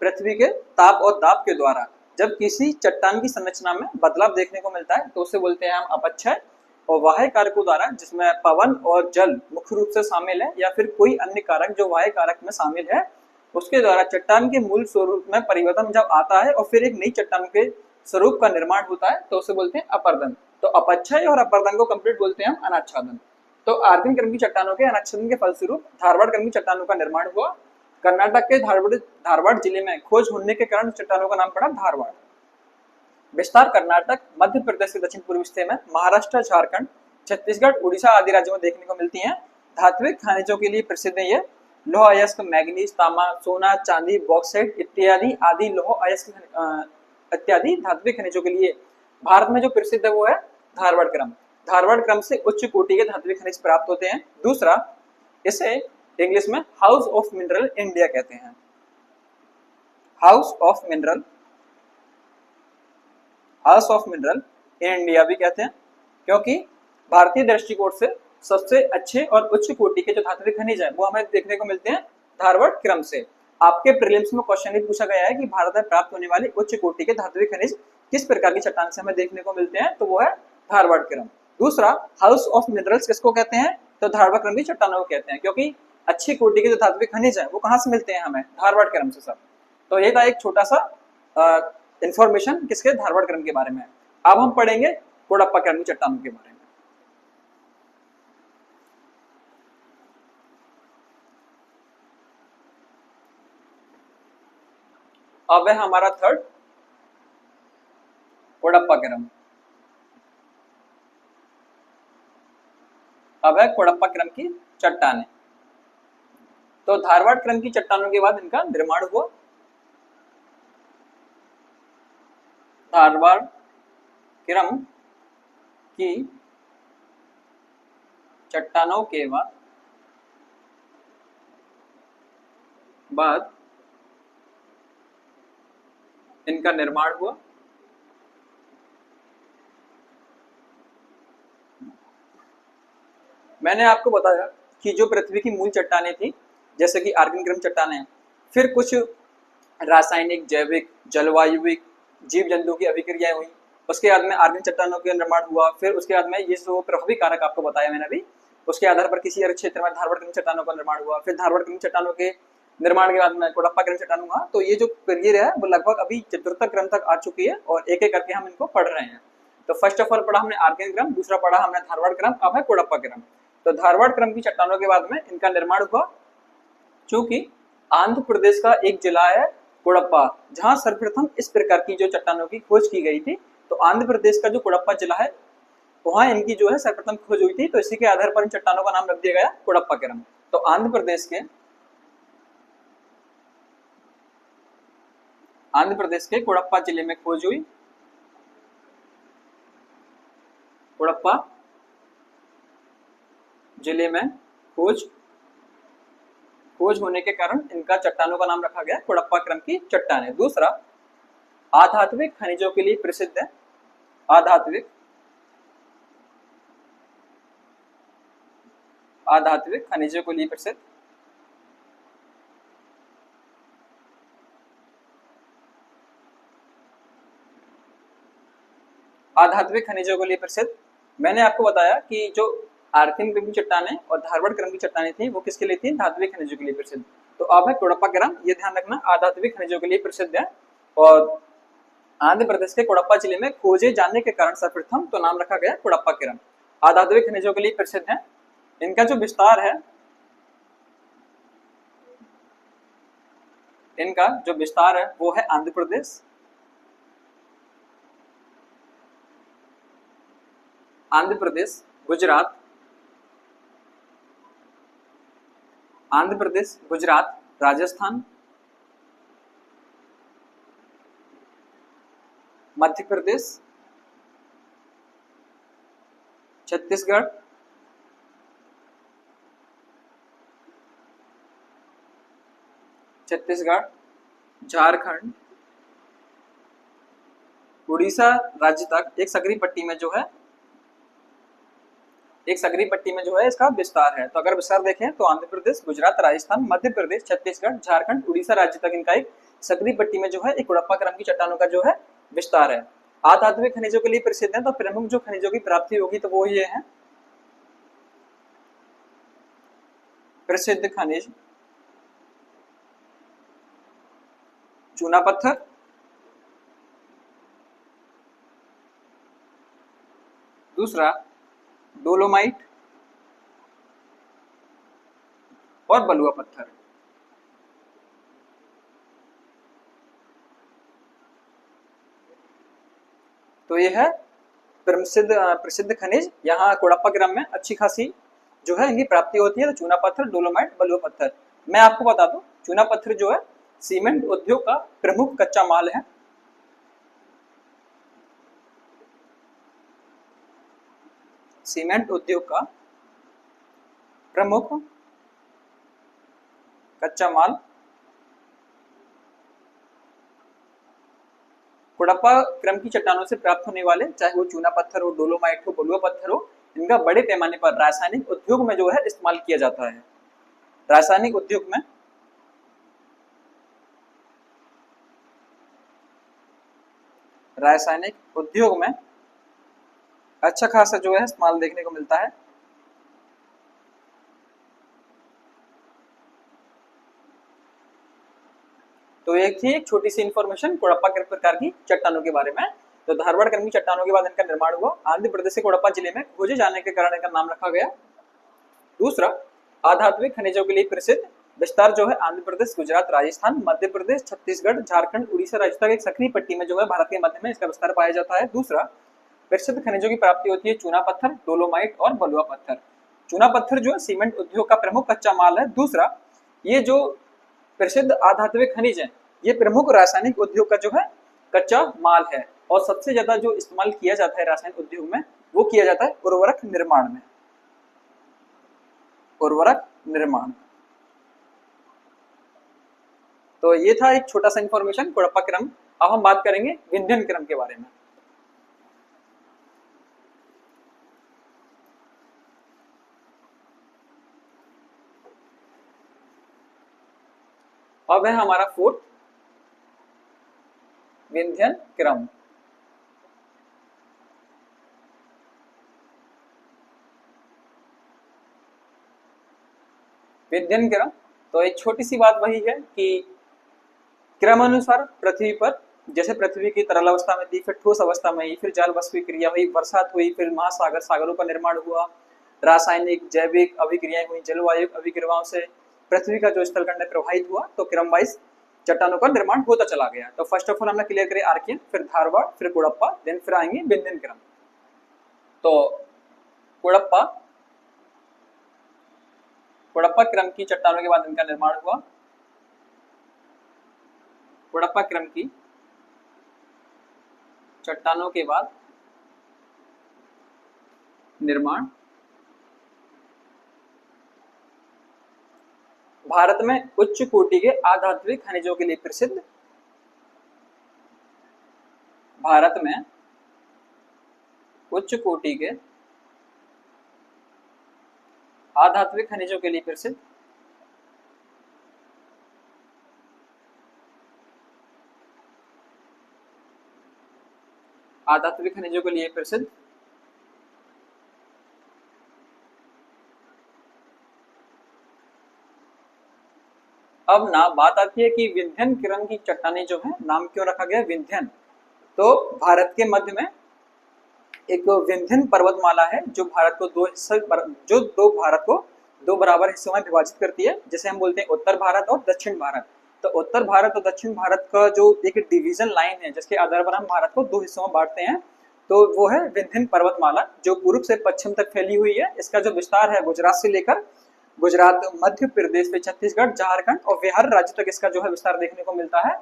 पृथ्वी के ताप और दाब के द्वारा जब किसी चट्टान की संरचना में बदलाव देखने को मिलता है तो उसे बोलते हैं हम अपक्षय। और बाह्य कारकों द्वारा, जिसमें पवन और जल मुख्य रूप से शामिल है, या फिर कोई अन्य कारक जो बाह्य कारक में शामिल है, उसके द्वारा चट्टान के मूल स्वरूप में परिवर्तन जब आता है और फिर एक नई चट्टान के स्वरूप का निर्माण होता है तो उसे बोलते हैं अपर्दन। तो अपक्षय और अपर्दन को कंप्लीट बोलते हैं हम अनाच्छादन। तो आर्कियन क्रम की चट्टानों के अनाच्छादन के फलस्वरूप धारवाड़ क्रम की चट्टानों का निर्माण हुआ। कर्नाटक के धारवाड़ जिले में खोज होने के कारण चट्टानों का नाम पड़ा धारवाड़। विस्तार कर्नाटक, मध्य प्रदेश के दक्षिण पूर्वी हिस्से में, महाराष्ट्र, झारखंड, छत्तीसगढ़, उड़ीसा आदि राज्यों में देखने को मिलती हैं। धात्विक खनिजों के लिए प्रसिद्ध है ये लौह अयस्क, मैग्नीज, तांबा, सोना, चांदी, बॉक्साइट इत्यादि आदि लौह अयस्क इत्यादि धात्विक खनिजों के लिए भारत में जो प्रसिद्ध है वो है धारवाड़ क्रम। धारवाड़ क्रम से उच्च कोटि के धात्विक खनिज प्राप्त होते हैं। दूसरा, इसे इंग्लिश में हाउस ऑफ मिनरल इंडिया कहते हैं। House of mineral in India भी कहते हैं, क्योंकि भारतीय दृष्टिकोण से सबसे अच्छे और उच्च कोटि के जो धात्विक खनिज है वो हमें देखने को मिलते हैं धारवाड़ क्रम से। आपके प्रीलिम्स में क्वेश्चन भी पूछा गया है कि भारत में प्राप्त होने वाले उच्च कोटि के धात्विक खनिज किस प्रकार की चट्टान से हमें देखने को मिलते हैं, तो वो है धारवाड़ क्रम। दूसरा, हाउस ऑफ मिनरल्स किसको कहते हैं, तो धारवाड़ क्रम की चट्टानों को कहते हैं, क्योंकि अच्छी कोटि के जो धात्विक खनिज है वो कहाँ से मिलते हैं हमें, धारवाड़ क्रम से। सब तो ये था एक छोटा सा इंफॉर्मेशन किसके, धारवाड़ क्रम के बारे में। अब हम पढ़ेंगे कोडप्पा क्रम की चट्टानों के बारे में। अब है हमारा थर्ड कोडप्पा क्रम। अब है कोडप्पा क्रम की चट्टानें। तो धारवाड़ क्रम की चट्टानों के बाद इनका निर्माण हुआ। धारवाड़ क्रम की चट्टानों के बाद इनका निर्माण हुआ। मैंने आपको बताया कि जो पृथ्वी की मूल चट्टानें थी, जैसे कि आर्कियन क्रम चट्टानें, फिर कुछ रासायनिक, जैविक, जलवायुविक, जीव जंतु की अभिक्रियाएं हुई, उसके बाद में आर्कियन चट्टानों का निर्माण हुआ। फिर उसके बाद में ये जो प्रभावी कारक आपको बताया मैंने अभी, उसके आधार पर किसी अन्य क्षेत्र में धारवाड़ क्रम चट्टानों का निर्माण हुआ। फिर धारवाड़ क्रम चट्टानों के निर्माण के बाद में कोडप्पा क्रम चट्टान हुआ। तो ये जो पीरियड है वो लगभग अभी चतुर्थ क्रम तक आ चुकी है और एक एक करके हम इनको पढ़ रहे हैं। तो फर्स्ट ऑफ ऑल पढ़ा हमने आर्कियन क्रम, दूसरा पढ़ा हमने धारवाड़ क्रम, अब है कोडप्पा क्रम। तो धारवाड़ क्रम की चट्टानों के बाद में इनका निर्माण हुआ। चूंकि आंध्र प्रदेश का एक जिला है कोडप्पा, जहां सर्वप्रथम इस प्रकार की जो चट्टानों की खोज की गई थी। तो आंध्र प्रदेश का जो कोडप्पा जिला है वहां इनकी जो है सर्वप्रथम खोज हुई थी। तो इसी के आधार पर इन चट्टानों का नाम रख दिया गया कोडप्पा क्रम। तो आंध्र प्रदेश के कोडप्पा जिले में खोज हुई। कोडप्पा जिले में खोज होने के कारण इनका चट्टानों का नाम रखा गया कोडप्पा क्रम की चट्टानें। दूसरा, आधात्विक खनिजों के लिए प्रसिद्ध है। आधात्विक खनिजों के लिए प्रसिद्ध अधात्विक खनिजों के लिए प्रसिद्ध। मैंने आपको बताया कि जो आर्थिन क्रम की चट्टानें और धारवाड़ क्रम की चट्टानें थी वो किसके लिए थी, धात्विक खनिजों के लिए प्रसिद्ध। तो अब है कोडप्पा क्रम, ये ध्यान रखना अधात्विक खनिजों के लिए प्रसिद्ध है। और आंध्र प्रदेश के कोडप्पा जिले में खोजे जाने के कारण सर्वप्रथम तो नाम रखा गया कोडप्पा क्रम। अधात्विक खनिजों के लिए प्रसिद्ध है। इनका जो विस्तार है, इनका जो विस्तार है वो है आंध्र प्रदेश, गुजरात, आंध्र प्रदेश, गुजरात, राजस्थान, मध्य प्रदेश, छत्तीसगढ़, झारखंड, उड़ीसा राज्य तक एक सकरी पट्टी में जो है, इसका विस्तार है। तो अगर विस्तार देखें तो आंध्र प्रदेश, गुजरात, राजस्थान, मध्य प्रदेश, छत्तीसगढ़, झारखंड, उड़ीसा राज्य तक इनका एक सकरी पट्टी में जो है एक कोडप्पा क्रम की चट्टानों का जो है विस्तार है। अधात्विक खनिजों के लिए प्रसिद्ध है। तो प्रमुख जो खनिजों की प्राप्ति होगी तो वो ये है प्रसिद्ध खनिज चूना पत्थर, दूसरा डोलोमाइट और बलुआ पत्थर। तो ये है प्रसिद्ध खनिज। यहाँ कोडप्पा क्रम में अच्छी खासी जो है इनकी प्राप्ति होती है। तो चूना पत्थर, डोलोमाइट, बलुआ पत्थर। मैं आपको बता दूं, चूना पत्थर जो है सीमेंट उद्योग का प्रमुख कच्चा माल है। सीमेंट उद्योग का प्रमुख कच्चा माल कोडप्पा क्रम की चट्टानों से प्राप्त होने वाले, चाहे वो चूना पत्थर हो, डोलोमाइट हो, बलुआ पत्थर हो, इनका बड़े पैमाने पर रासायनिक उद्योग में जो है इस्तेमाल किया जाता है। रासायनिक उद्योग में अच्छा खासा जो है इस्तेमाल देखने को मिलता है। तो एक थी एक छोटी सी इंफॉर्मेशन कोडप्पा के प्रकार की चट्टानों के बारे में। तो धारवाड़ क्रम की चट्टानों के बाद इनका निर्माण हुआ। आंध्र प्रदेश के कोडप्पा जिले में खोजे जाने के कारण इनका नाम रखा गया। दूसरा, अधात्विक खनिजों के लिए प्रसिद्ध विस्तार जो है आंध्र प्रदेश, गुजरात, राजस्थान, मध्य प्रदेश, छत्तीसगढ़, झारखंड, उड़ीसा राज्य तक एक सक्रिय पट्टी में जो है भारत के मध्य में इसका विस्तार पाया जाता है। दूसरा, प्रसिद्ध खनिजों की प्राप्ति होती है चूना पत्थर, डोलोमाइट और बलुआ पत्थर। चूना पत्थर जो है सीमेंट उद्योग का प्रमुख कच्चा माल है। दूसरा, ये जो प्रसिद्ध अधात्विक खनिज है ये प्रमुख रासायनिक उद्योग का जो है कच्चा माल है। और सबसे ज्यादा जो इस्तेमाल किया जाता है रासायनिक उद्योग में वो किया जाता है उर्वरक निर्माण में। तो ये था एक छोटा सा इंफॉर्मेशन कोडप्पा क्रम। अब हम बात करेंगे विंध्यन क्रम के बारे में। अब है हमारा फोर्थ विंध्यन क्रम। विंध्यन क्रम तो एक छोटी सी बात वही है कि क्रमानुसार पृथ्वी पर जैसे पृथ्वी की तरल अवस्था में थी, फिर ठोस अवस्था में आई, फिर जल वाष्प क्रिया हुई, बरसात हुई, फिर महासागर, सागरों का निर्माण हुआ, रासायनिक जैविक अभिक्रियाएं हुई, जलवायु अभिक्रियाओं से पृथ्वी का जो स्थलखंड प्रवाहित हुआ, तो क्रम वाइज चट्टानों का निर्माण होता चला गया। तो फर्स्ट ऑफ ऑल हमने क्लियर करे आर्कियन, फिर धारवाड़, फिर कोडप्पा, देन फिर आएंगे विंध्यन क्रम। तो कोडप्पा क्रम की चट्टानों के बाद इनका निर्माण हुआ। कोडप्पा क्रम की चट्टानों के बाद निर्माण भारत में उच्च कोटि के अधात्विक खनिजों के लिए प्रसिद्ध। भारत में उच्च कोटि के अधात्विक खनिजों के लिए प्रसिद्ध अधात्विक खनिजों के लिए प्रसिद्ध। अब ना बात आती है कि विंध्यन किरण की चट्टानें जो है, नाम क्यों रखा गया विंध्यन? तो भारत के मध्य में एक विंध्यन पर्वतमाला है जो भारत को दो बराबर हिस्सों में विभाजित करती है, जिसे हम बोलते हैं उत्तर भारत और दक्षिण भारत। तो उत्तर भारत और दक्षिण भारत का जो एक डिवीजन लाइन है, जिसके आधार पर हम भारत को दो हिस्सों में बांटते हैं, तो वो है विंध्यन पर्वतमाला, जो पूर्व से पश्चिम तक फैली हुई है। इसका जो विस्तार है गुजरात से लेकर गुजरात, मध्य प्रदेश से छत्तीसगढ़, झारखंड और बिहार राज्य तक इसका जो है विस्तार देखने को मिलता है।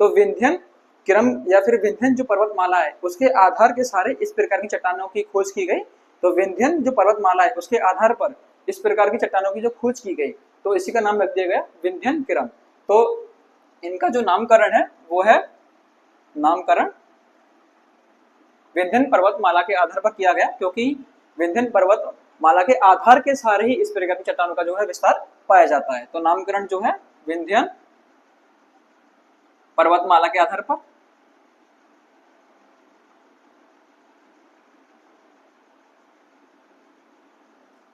तो विंध्यन किरम या फिर विंध्यन जो पर्वतमाला है, उसके आधार के सारे इस प्रकार की चट्टानों की खोज की गई। तो विंध्यन जो पर्वतमाला है उसके आधार पर इस प्रकार की चट्टानों की जो खोज की गई, तो इसी का नाम रख दिया गया विंध्यन किरम। तो इनका जो नामकरण है वो है नामकरण विंध्यन पर्वतमाला के आधार पर किया गया, क्योंकि विंध्यन पर्वतमाला के आधार के सारे ही इस प्रकार की चट्टानों का जो है विस्तार पाया जाता है। तो नामकरण जो है विंध्यन पर्वतमाला के आधार पर।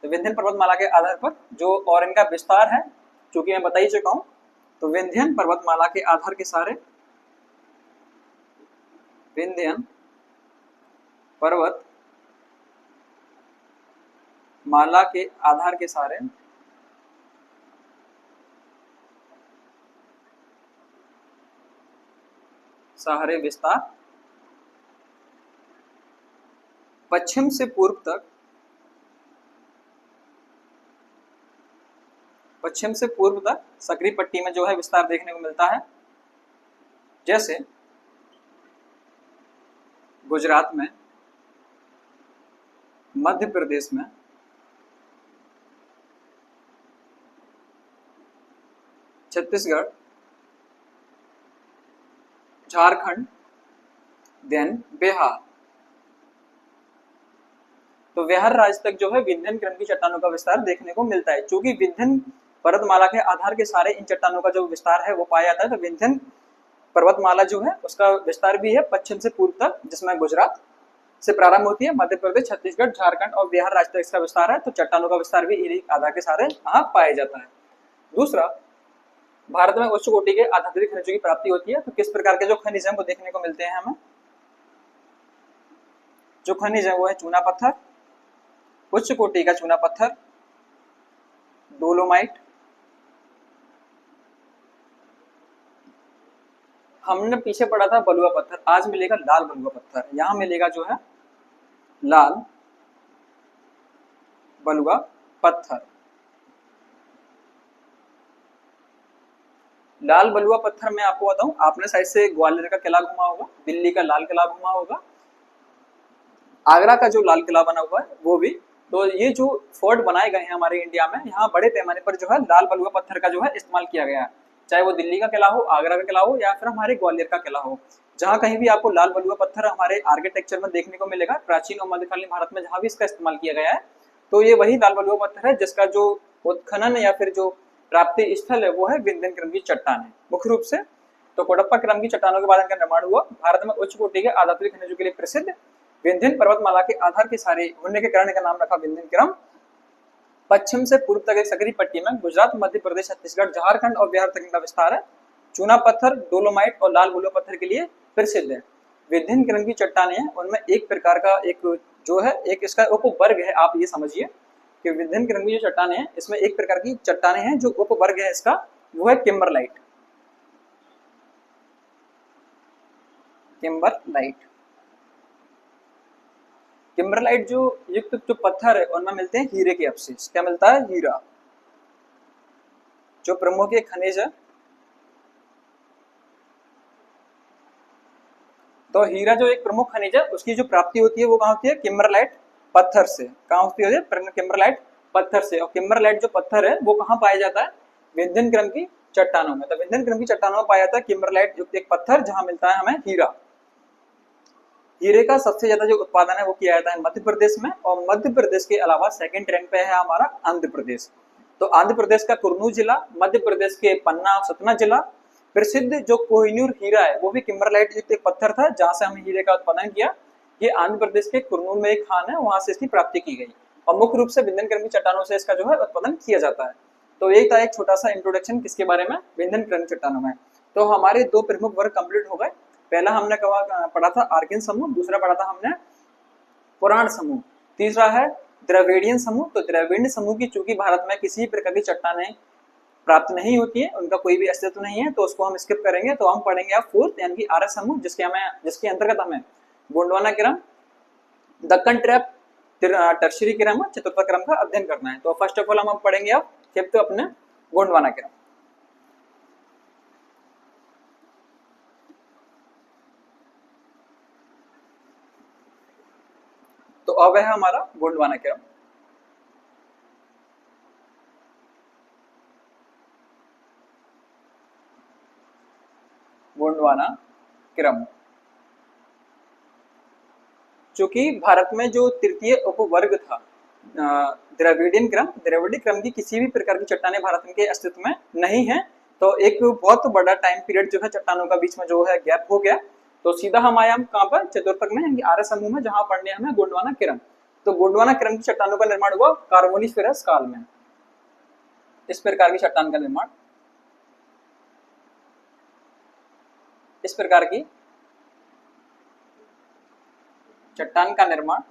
तो विंध्यन पर्वतमाला के आधार पर जो और इनका विस्तार है, चूंकि मैं बता ही चुका हूं, तो विंध्यन पर्वतमाला के आधार के सारे विंध्यन पर्वत माला के आधार के सारे विस्तार पश्चिम से पूर्व तक सक्रिय पट्टी में जो है विस्तार देखने को मिलता है। जैसे गुजरात में, मध्य प्रदेश में, छत्तीसगढ़, झारखंड, देन बिहार। तो बिहार राज्य तक जो है विंध्यन किरण की चट्टानों का विस्तार देखने को मिलता है। चूंकि विंध्यन पर्वतमाला के आधार के सारे इन चट्टानों का जो विस्तार है वो पाया जाता है, तो विंध्यन पर्वतमाला जो है उसका विस्तार भी है पश्चिम से पूर्व तक, जिसमें गुजरात से प्रारंभ होती है, मध्य प्रदेश, छत्तीसगढ़, झारखंड और बिहार राज्य तक इसका विस्तार है। तो चट्टानों का विस्तार भी इन्हीं आधार के सारे यहाँ पाया जाता है। दूसरा, भारत में उच्च कोटि के आधात्विक खनिजों की प्राप्ति होती है। तो किस प्रकार के जो खनिज है वो देखने को मिलते हैं हमें? जो खनिज है वो है चूना पत्थर, उच्च कोटि का चूना पत्थर, डोलोमाइट, हमने पीछे पढ़ा था बलुआ पत्थर, आज मिलेगा लाल बलुआ पत्थर। यहां मिलेगा जो है लाल बलुआ पत्थर। लाल बलुआ पत्थर में आपको बताऊं, आपने शायद से ग्वालियर का किला घुमा होगा, दिल्ली का लाल किला घुमा होगा, आगरा का जो लाल किला बना हुआ है वो भी। तो ये जो फोर्ट बनाए गए हैं हमारे इंडिया में, यहाँ बड़े पैमाने पर जो है लाल बलुआ पत्थर का जो है इस्तेमाल किया गया है। चाहे वो दिल्ली का किला हो, आगरा का किला हो या फिर हमारे ग्वालियर का किला हो, जहाँ कहीं भी आपको लाल बलुआ पत्थर हमारे आर्किटेक्चर में देखने को मिलेगा, प्राचीन और मध्यकालीन भारत में जहाँ भी इसका इस्तेमाल किया गया है, तो ये वही लाल बलुआ पत्थर है जिसका जो उत्खनन या फिर जो प्राप्ति स्थल है वो है विंध्यन किरण की चट्टान है मुख्य रूप से। तो कोडप्पा किरण की चट्टानों के बाद इनका निर्माण हुआ। भारत में उच्च कोटि के आधात्विक खनिजों के लिए प्रसिद्ध विंध्यन पर्वतमाला के आधार के सारे होने के कारण का नाम रखा विंध्यन किरण। पश्चिम से पूर्व तक एक सक्रिय पट्टी में गुजरात, मध्य प्रदेश, छत्तीसगढ़, झारखंड और बिहार तक इनका विस्तार है। चूना पत्थर, डोलोमाइट और लाल बलुआ पत्थर के लिए प्रसिद्ध है। विंध्यन किरण की चट्टानें हैं, उनमें एक प्रकार का एक जो है एक इसका उपवर्ग है। आप ये समझिए कि विंध्यन किरण की जो चट्टानें हैं इसमें एक प्रकार की चट्टानें हैं, जो उपवर्ग है इसका वो है किम्बरलाइट। किम्बरलाइट जो युक्त जो पत्थर है उनमें मिलते हैं हीरे के अवशेष। क्या मिलता है? हीरा। जो प्रमुख खनिज है, तो हीरा जो एक प्रमुख खनिज है उसकी जो प्राप्ति होती है वो कहाँ होती है? किम्बरलाइट पत्थर से। कहाँ होती है? किम्बरलाइट पत्थर से। और किम्बरलाइट जो पत्थर है वो कहाँ पाया जाता है? विंध्यन किरण की चट्टानों में। तो विंध्यन किरण की चट्टानों में पाया जाता है किम्बरलाइट युक्त एक पत्थर, जहां मिलता है हमें हीरा। हीरे का सबसे ज्यादा जो उत्पादन है वो किया जाता है मध्य प्रदेश में, और मध्य प्रदेश के अलावा सेकंड रैंक पे है हमारा आंध्र प्रदेश। तो आंध्र प्रदेश का कुर्नूल जिला, मध्य प्रदेश के पन्ना और सतना जिला। प्रसिद्ध जो कोहिनूर हीरा है वो भी किम्बरलाइट युक्त एक पत्थर था, जहां से हमने हीरे का उत्पादन किया। ये आंध्र प्रदेश के कुर्नूल में एक खान है, वहां से इसकी प्राप्ति की गई और मुख्य रूप से विंध्यन क्रम की चट्टानों से इसका जो है उत्पादन किया जाता है। तो एक था एक छोटा सा इंट्रोडक्शन किसके बारे में, विंध्यन क्रम चट्टानों में। तो हमारे दो प्रमुख वर्ग कंप्लीट हो गए। पहला हमने पढ़ा था आर्कियन समूह, दूसरा पढ़ा था हमने पुराण समूह, तीसरा है द्रविडियन समूह। तो द्रविड़ समूह की चूंकि भारत में किसी प्रकार की चट्टानें प्राप्त नहीं होती है, उनका कोई भी अस्तित्व नहीं है, तो उसको हम स्किप करेंगे। तो हम पढ़ेंगे अब फोर्थ यानी कि आर्य समूह, जिसके अंतर्गत हमें गोंडवाना क्रम, दक्कन ट्रैप, टर्शरी क्रम, चतुर्थ क्रम का अध्ययन करना है। तो फर्स्ट ऑफ ऑल हम पढ़ेंगे अब फिफ्थ अपने गोंडवाना क्रम। तो अब है हमारा गोंडवाना क्रम। गोंडवाना क्रम चूंकि भारत में जो तृतीय उपवर्ग था द्रविडियन क्रम की किसी भी प्रकार की चट्टानें भारत के अस्तित्व में नहीं है, तो एक बहुत बड़ा टाइम पीरियड जो है चट्टानों का बीच में जो है गैप हो गया। तो सीधा हम आए हम कहाँ पर, चतुर्थक में यानी आर्य समूह में, जहां पढ़ने हमें गोंडवाना क्रम। तो गोंडवाना क्रम की चट्टानों का निर्माण हुआ कार्बोनिफेरस काल में। इस प्रकार की चट्टान का निर्माण, इस प्रकार की चट्टान का निर्माण,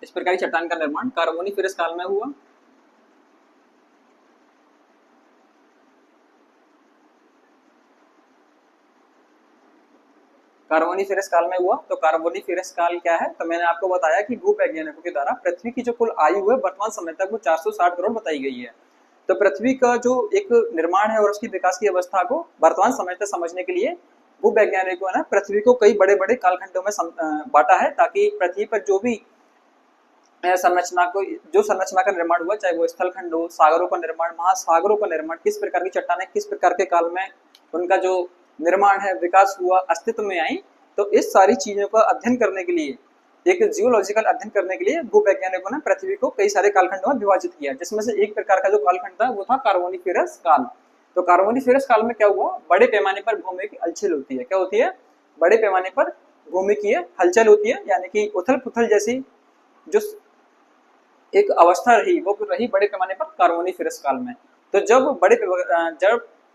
इस प्रकार की चट्टान का निर्माण कार्बोनिफेरस काल में हुआ। कार्बोनिफेरस काल में हुआ। तो कार्बोनिफेरस काल क्या है, तो मैंने आपको बताया कि भूवैज्ञानिकों के द्वारा पृथ्वी की जो कुल आयु है वर्तमान समय तक वो 460 करोड़ बताई गई है। तो पृथ्वी का जो एक निर्माण है और उसकी विकास की अवस्था को वर्तमान समय तक समझने के लिए भूवैज्ञानिकों ने पृथ्वी को कई बड़े बड़े कालखंडों में बांटा है, ताकि पृथ्वी पर जो भी संरचना का निर्माण हुआ, चाहे वो स्थल खंड हो, सागरों का निर्माण, महासागरों का निर्माण, किस प्रकार की चट्टानें किस प्रकार के काल में उनका जो निर्माण है, विकास हुआ, अस्तित्व में आई। तो इस सारी चीजों का अध्ययन करने के लिए, एक जियोलॉजिकल अध्ययन करने के लिए भूवैज्ञानिकों ने पृथ्वी को कई सारे कालखंडों में विभाजित किया, जिसमें से एक प्रकार का जो कालखंड था वो था कार्बोनिफेरस काल। तो कार्बोनिफेरस काल में क्या हुआ, बड़े पैमाने पर भूमि की हलचल होती है। क्या होती है, बड़े पैमाने पर भूमि की हलचल होती है, यानी कि उथल पुथल जैसी जो एक अवस्था रही वो रही बड़े पैमाने पर कार्बोनिफेरस काल में। तो जब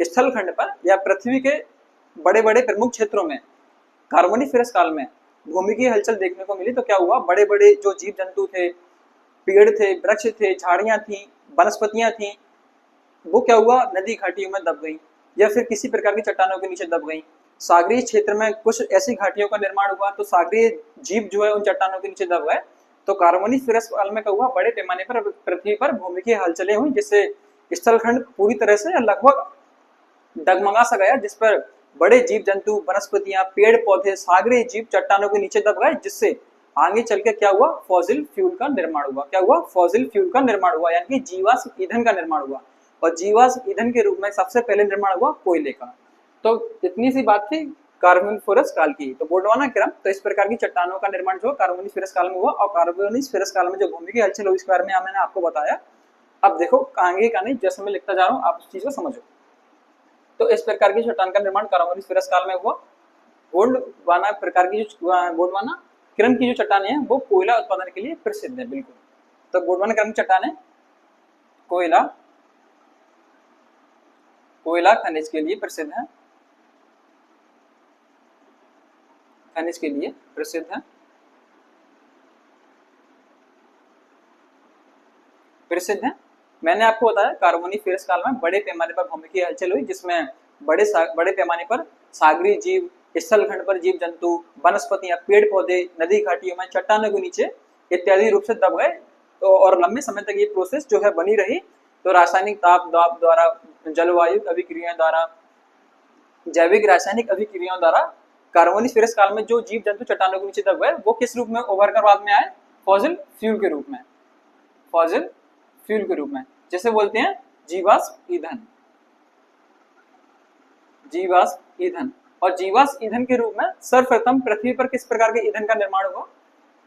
स्थल खंड पर या पृथ्वी के बड़े बड़े प्रमुख क्षेत्रों में कार्बोनिफेरस काल में भूमि की हलचल देखने को मिली, तो क्या हुआ, बड़े बड़े जो जीव जंतु थे, पेड़ थे, वृक्ष थे, झाड़ियां थी, वनस्पतियां थी, वो क्या हुआ, नदी घाटियों में दब गई या फिर किसी प्रकार की चट्टानों के नीचे दब गई। सागरीय क्षेत्र में कुछ ऐसी घाटियों का निर्माण हुआ, तो सागरीय जीव जो है उन चट्टानों के नीचे दब गए। तो कार्बोनिफेरस काल में क्या हुआ, बड़े पैमाने पर पृथ्वी पर भूमि की हलचलें हुई, जिससे स्थलखंड पूरी तरह से लगभग डगमगा सा गया, जिस पर बड़े जीव जंतु, वनस्पतियां, पेड़ पौधे, सागरीय जीव चट्टानों के नीचे दब गए, जिससे आगे चल के क्या हुआ, फॉसिल फ्यूल का निर्माण हुआ। क्या हुआ, फॉसिल फ्यूल का निर्माण हुआ, यानी कि जीवाश्म ईंधन का निर्माण हुआ। और जीवाश्म ईंधन के रूप में सबसे पहले निर्माण हुआ कोयले का। तो इतनी सी बात थी कार्बोनिफेरस काल की। तो गोंडवाना क्रम, तो इस प्रकार की चट्टानों का निर्माण जो कार्बोनिफेरस काल में हुआ, और कार्बोनिफेरस काल में जो भूमि की हलचल हुई इसके बारे में मैंने आपको बताया। अब देखो आगे का नहीं, जैसे मैं लिखता जा रहा हूँ आप उस चीज को समझो। तो इस प्रकार की चट्टान का निर्माण कार्बोनिफेरस काल में हुआ। गोंडवाना प्रकार की जो गोंडवाना क्रम की जो चट्टानें हैं वो कोयला उत्पादन के लिए प्रसिद्ध है। बिल्कुल, तो गोंडवाना क्रम की चट्टानें कोयला खनिज के लिए प्रसिद्ध है, खनिज के लिए प्रसिद्ध है। मैंने आपको बताया कार्बोनिफेरस काल में बड़े पैमाने पर भूमि की हलचल हुई, जिसमें बड़े पैमाने पर सागरीय जीव, स्थल खंड पर जीव जंतु, वनस्पतियां, पेड़ पौधे, नदी घाटियों में, चट्टानों के नीचे इत्यादि रूप से दब गए। तो और लंबे समय तक ये प्रोसेस जो है बनी रही। तो रासायनिक ताप दाब द्वारा, जलवायु अभिक्रियाओं द्वारा, जैविक रासायनिक अभिक्रियाओं द्वारा कार्बोनिफेरस काल में जो जीव जंतु चट्टानों के नीचे दब गए वो किस रूप में उभर कर बाद में आए, फॉसिल फ्यूल के रूप में, फॉसिल फ्यूल के रूप में, जैसे बोलते हैं जीवाश्म ईंधन, जीवाश्म ईंधन। और जीवाश्म ईंधन के रूप में सर्वप्रथम पृथ्वी पर किस प्रकार के ईंधन का निर्माण हुआ,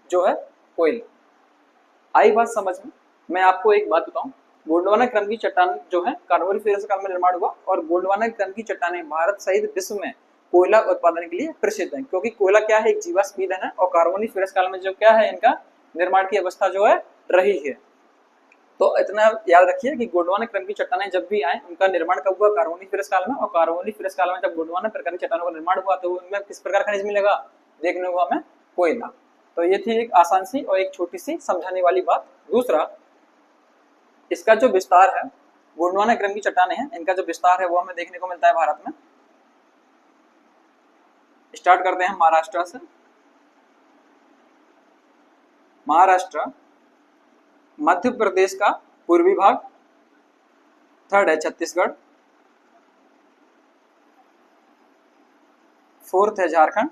जो है कोयला। आई बात समझ में। मैं आपको एक बात बताऊं, गोंडवाना क्रम की चट्टान जो है कार्बोनिफेरस काल में निर्माण हुआ, और गोंडवाना क्रम की चट्टानें भारत सहित विश्व में कोयला उत्पादन के लिए प्रसिद्ध है, क्योंकि कोयला क्या है, एक जीवाश्म ईंधन है और कार्बोनिफेरस काल में जो क्या है इनका निर्माण की अवस्था जो है रही है। तो इतना याद रखिए कि गोंडवाना क्रम की चट्टानें जब भी आए उनका निर्माण कब हुआ, कार्बोनिफेरस काल में, और कार्बोनिफेरस काल में जब गोंडवाना प्रकार की चट्टानों का निर्माण हुआ तो उनमें किस प्रकार खनिज मिलेगा, देखने को हमें कोयला। तो ये थी एक आसान सी और एक छोटी सी समझाने वाली बात। दूसरा, इसका जो विस्तार है, गोंडवाना क्रम की चट्टानें हैं, इनका जो विस्तार है वो हमें देखने को मिलता है भारत में। स्टार्ट करते हैं महाराष्ट्र से। महाराष्ट्र, मध्य प्रदेश का पूर्वी भाग, थर्ड है छत्तीसगढ़, फोर्थ है झारखंड,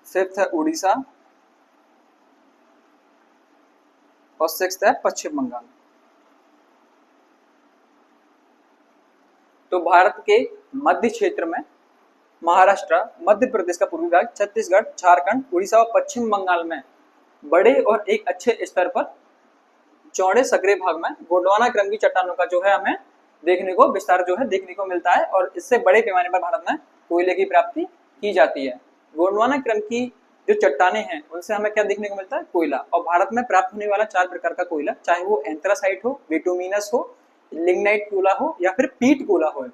फिफ्थ है उड़ीसा और सिक्स्थ है पश्चिम बंगाल। तो भारत के मध्य क्षेत्र में महाराष्ट्र, मध्य प्रदेश का पूर्वी भाग, छत्तीसगढ़, झारखंड, उड़ीसा और पश्चिम बंगाल में बड़े और एक अच्छे स्तर पर चौड़े सकरे भाग में गोंडवाना क्रम की चट्टानों का जो है हमें देखने को विस्तार जो है देखने को मिलता है, और इससे बड़े पैमाने पर भारत में कोयले की प्राप्ति की जाती है। गोंडवाना क्रम की जो चट्टानें हैं उनसे हमें क्या देखने को मिलता है, कोयला। और भारत में प्राप्त होने वाला 4 प्रकार का कोयला, चाहे वो एंथ्रासाइट हो, बिटुमिनस हो, लिग्नाइट कोयला हो या फिर पीट कोयला हो,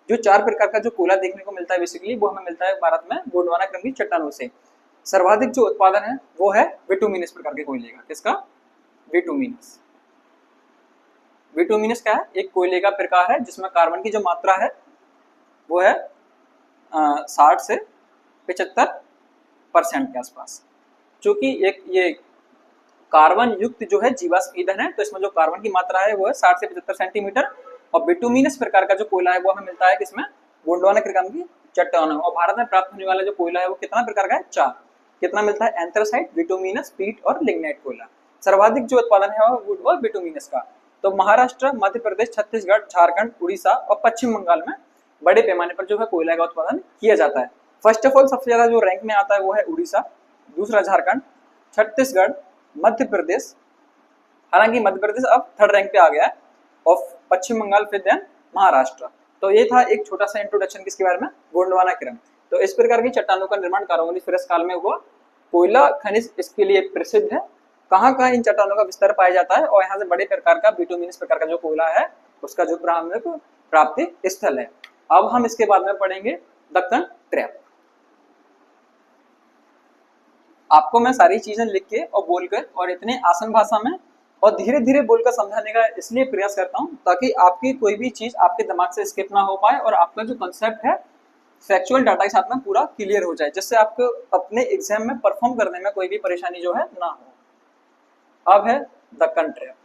जो 4 प्रकार का जो कोयला देखने को मिलता है बेसिकली वो हमें मिलता है भारत में गोंडवाना क्रम की चट्टानों से। सर्वाधिक जो उत्पादन है वो है बिटुमिनस प्रकार के कोयले का। किसका, बिटुमिनस। बिटुमिनस क्या है, एक कोयले का प्रकार है जिसमें कार्बन की जो मात्रा है वो है 60 से 75% के आसपास। चूंकि एक ये कार्बन युक्त जो है जीवाश्म ईंधन है, तो इसमें जो कार्बन की मात्रा है वो है 60 से 75 सेंटीमीटर। और बिटुमिनस प्रकार का जो कोयला है वो हमें मिलता है किसमें, गोंडवाना क्रम की चट्टानों। और भारत में प्राप्त होने वाला जो कोयला है वो कितना प्रकार का है, 4। कितना मिलता है, एंथ्रासाइट, बिटुमिनस, पीट और लिग्नाइट कोयला। सर्वाधिक जो उत्पादन है वो बिटुमिनस का। तो महाराष्ट्र, मध्य प्रदेश, छत्तीसगढ़, झारखंड, उड़ीसा और पश्चिम बंगाल में बड़े पैमाने पर जो है कोयला का उत्पादन किया जाता है। फर्स्ट ऑफ ऑल सबसे ज्यादा जो रैंक में आता है वो है उड़ीसा, दूसरा झारखंड, छत्तीसगढ़, मध्य प्रदेश, हालांकि मध्य प्रदेश अब थर्ड रैंक पे आ गया है, और पश्चिम बंगाल, फिर देन महाराष्ट्र। तो ये था एक छोटा सा इंट्रोडक्शन किसके बारे में, गोंडवाना क्रम। तो इस प्रकार की चट्टानों का निर्माण कार्बोनिफेरस काल में हुआ। कोयला खनिज इसके लिए प्रसिद्ध है। कहाँ कहाँ इन चट्टानों का विस्तार पाया जाता है, और यहाँ से बड़े प्रकार का बिटुमिनस प्रकार का जो कोयला है उसका जो प्राप्ति स्थल है। अब हम इसके बाद में पढ़ेंगे दक्कन ट्रैप। आपको मैं सारी चीजें लिख के और बोलकर और इतने आसान भाषा में और धीरे धीरे बोलकर समझाने का इसलिए प्रयास करता हूँ ताकि आपकी कोई भी चीज आपके दिमाग से स्किप ना हो पाए और आपका जो कंसेप्ट है फैक्चुअल डाटा के साथ में पूरा क्लियर हो जाए, जिससे आपको अपने एग्जाम में परफॉर्म करने में कोई भी परेशानी जो है ना हो। अब है दक्कन ट्रैप।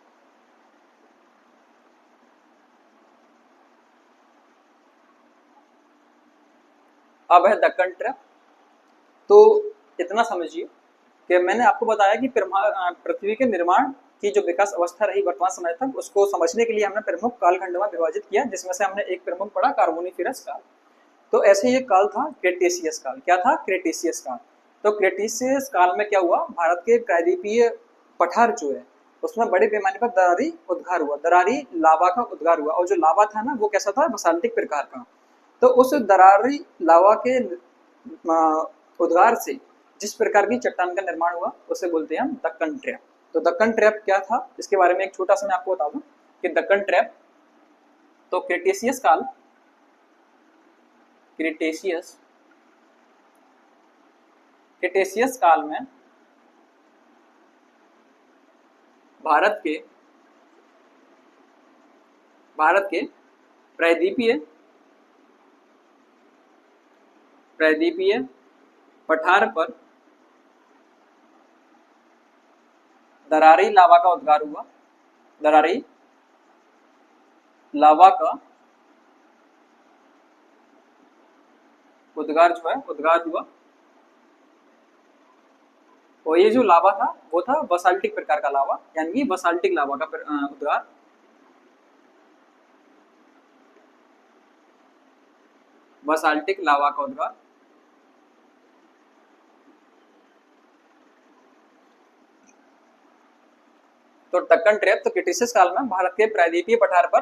अब है दक्कन ट्रैप। तो इतना समझिए कि मैंने आपको बताया कि पृथ्वी के निर्माण की जो विकास अवस्था रही वर्तमान समय तक, उसको समझने के लिए हमने प्रमुख कालखंड में विभाजित किया, जिसमें से हमने एक प्रमुख पढ़ा कार्बोनिफेरस काल। तो ऐसे ये काल था क्रेटेशियस काल। क्या था, क्रेटेशियस काल। तो क्रेटेशियस काल में क्या हुआ, भारत के प्रायद्वीपीय पठार जो है उसमें बड़े पैमाने पर दरारी उद्गार हुआ, दरारी लावा का उद्गार हुआ। और जो लावा था ना वो कैसा था, बसाल्टिक प्रकार का। तो उस दरारी लावा के उद्गार से जिस प्रकार की चट्टान का निर्माण हुआ उसे बोलते हैं हम दक्कन ट्रैप। तो दक्कन ट्रैप क्या था इसके बारे में एक छोटा सा मैं आपको बता दूं कि दक्कन ट्रैप तो क्रेटेशियस काल, क्रेटेशियस काल में भारत के प्रायद्वीपीय पठार पर दरारी लावा का उद्गार हुआ। दरारी लावा का उद्गार जो है उद्गार हुआ। और ये जो लावा था वो था बसाल्टिक प्रकार का लावा, यानी बसाल्टिक लावा का उद्गार। बसाल्टिक लावा का उद्गार। तो दक्कन ट्रैप तो क्रेटेशियस काल में भारत के प्रायद्वीपीय पठार पर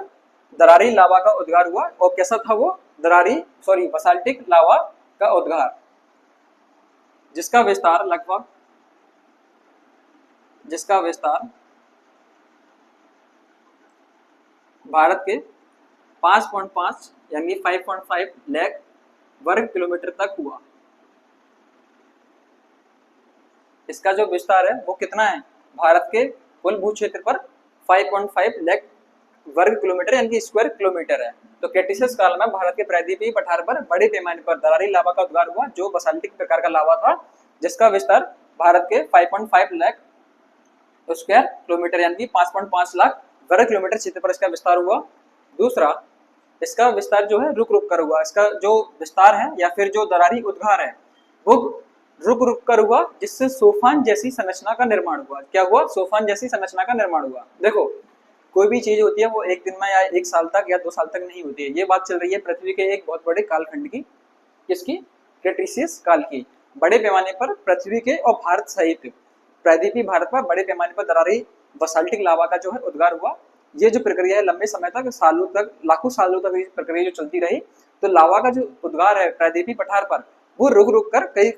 दरारी लावा का उद्गार हुआ। और कैसा था वो? बसाल्टिक लावा का उद्गार, जिसका विस्तार भारत के 5.5 यानी 5.5 लाख वर्ग किलोमीटर तक हुआ। इसका जो विस्तार है वो कितना है? भारत के कुल भू क्षेत्र पर 5.5 लाख वर्ग किलोमीटर यानी स्क्वायर किलोमीटर है। तो क्रेटेशियस काल में भारत के प्रायद्वीपीय पठार पर बड़े पैमाने पर दरारी लावा का उद्गार हुआ, जो बसाल्टिक प्रकार का लावा था, जिसका विस्तार भारत के 5.5 लाख स्क्वायर किलोमीटर यानी 5.5 लाख वर्ग किलोमीटर क्षेत्र पर इसका विस्तार हुआ। दूसरा, इसका विस्तार जो है रुक रुक कर हुआ। इसका जो विस्तार है या फिर जो दरारी उद्गार है वो रुक रुक कर हुआ, जिससे सोफान जैसी संरचना का निर्माण हुआ। क्या हुआ? सोफान जैसी संरचना का निर्माण हुआ। देखो, कोई भी चीज होती है वो एक दिन में या एक साल तक या 2 साल तक नहीं होती है। ये बात चल रही है पृथ्वी के एक बहुत बड़े कालखंड की, किसकी? क्रेटेशियस काल की। बड़े पैमाने पर पृथ्वी के और भारत सहित प्रायद्वीपीय भारत पर बड़े पैमाने पर दरारी बसाल्टिक लावा का जो है उद्गार हुआ। ये जो प्रक्रिया है लंबे समय तक, सालों तक, लाखों सालों तक ये प्रक्रिया जो चलती रही। तो लावा का जो उद्गार है प्रायद्वीपीय पठार पर वो रुक रुक कर कई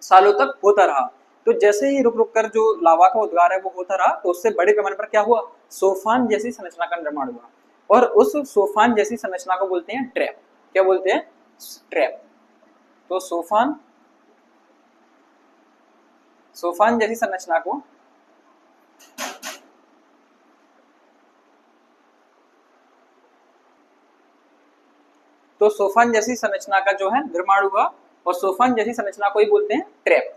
सालों तक होता रहा। तो जैसे ही रुक रुक कर जो लावा का उद्गार है वो होता रहा, तो उससे बड़े पैमाने पर क्या हुआ? सोफान जैसी संरचना का निर्माण हुआ। और उस सोफान जैसी संरचना को बोलते हैं ट्रैप। क्या बोलते हैं? ट्रैप। तो सोफान जैसी संरचना को सोफान जैसी संरचना का जो है निर्माण हुआ, और सोफान जैसी संरचना को ही बोलते हैं ट्रैप।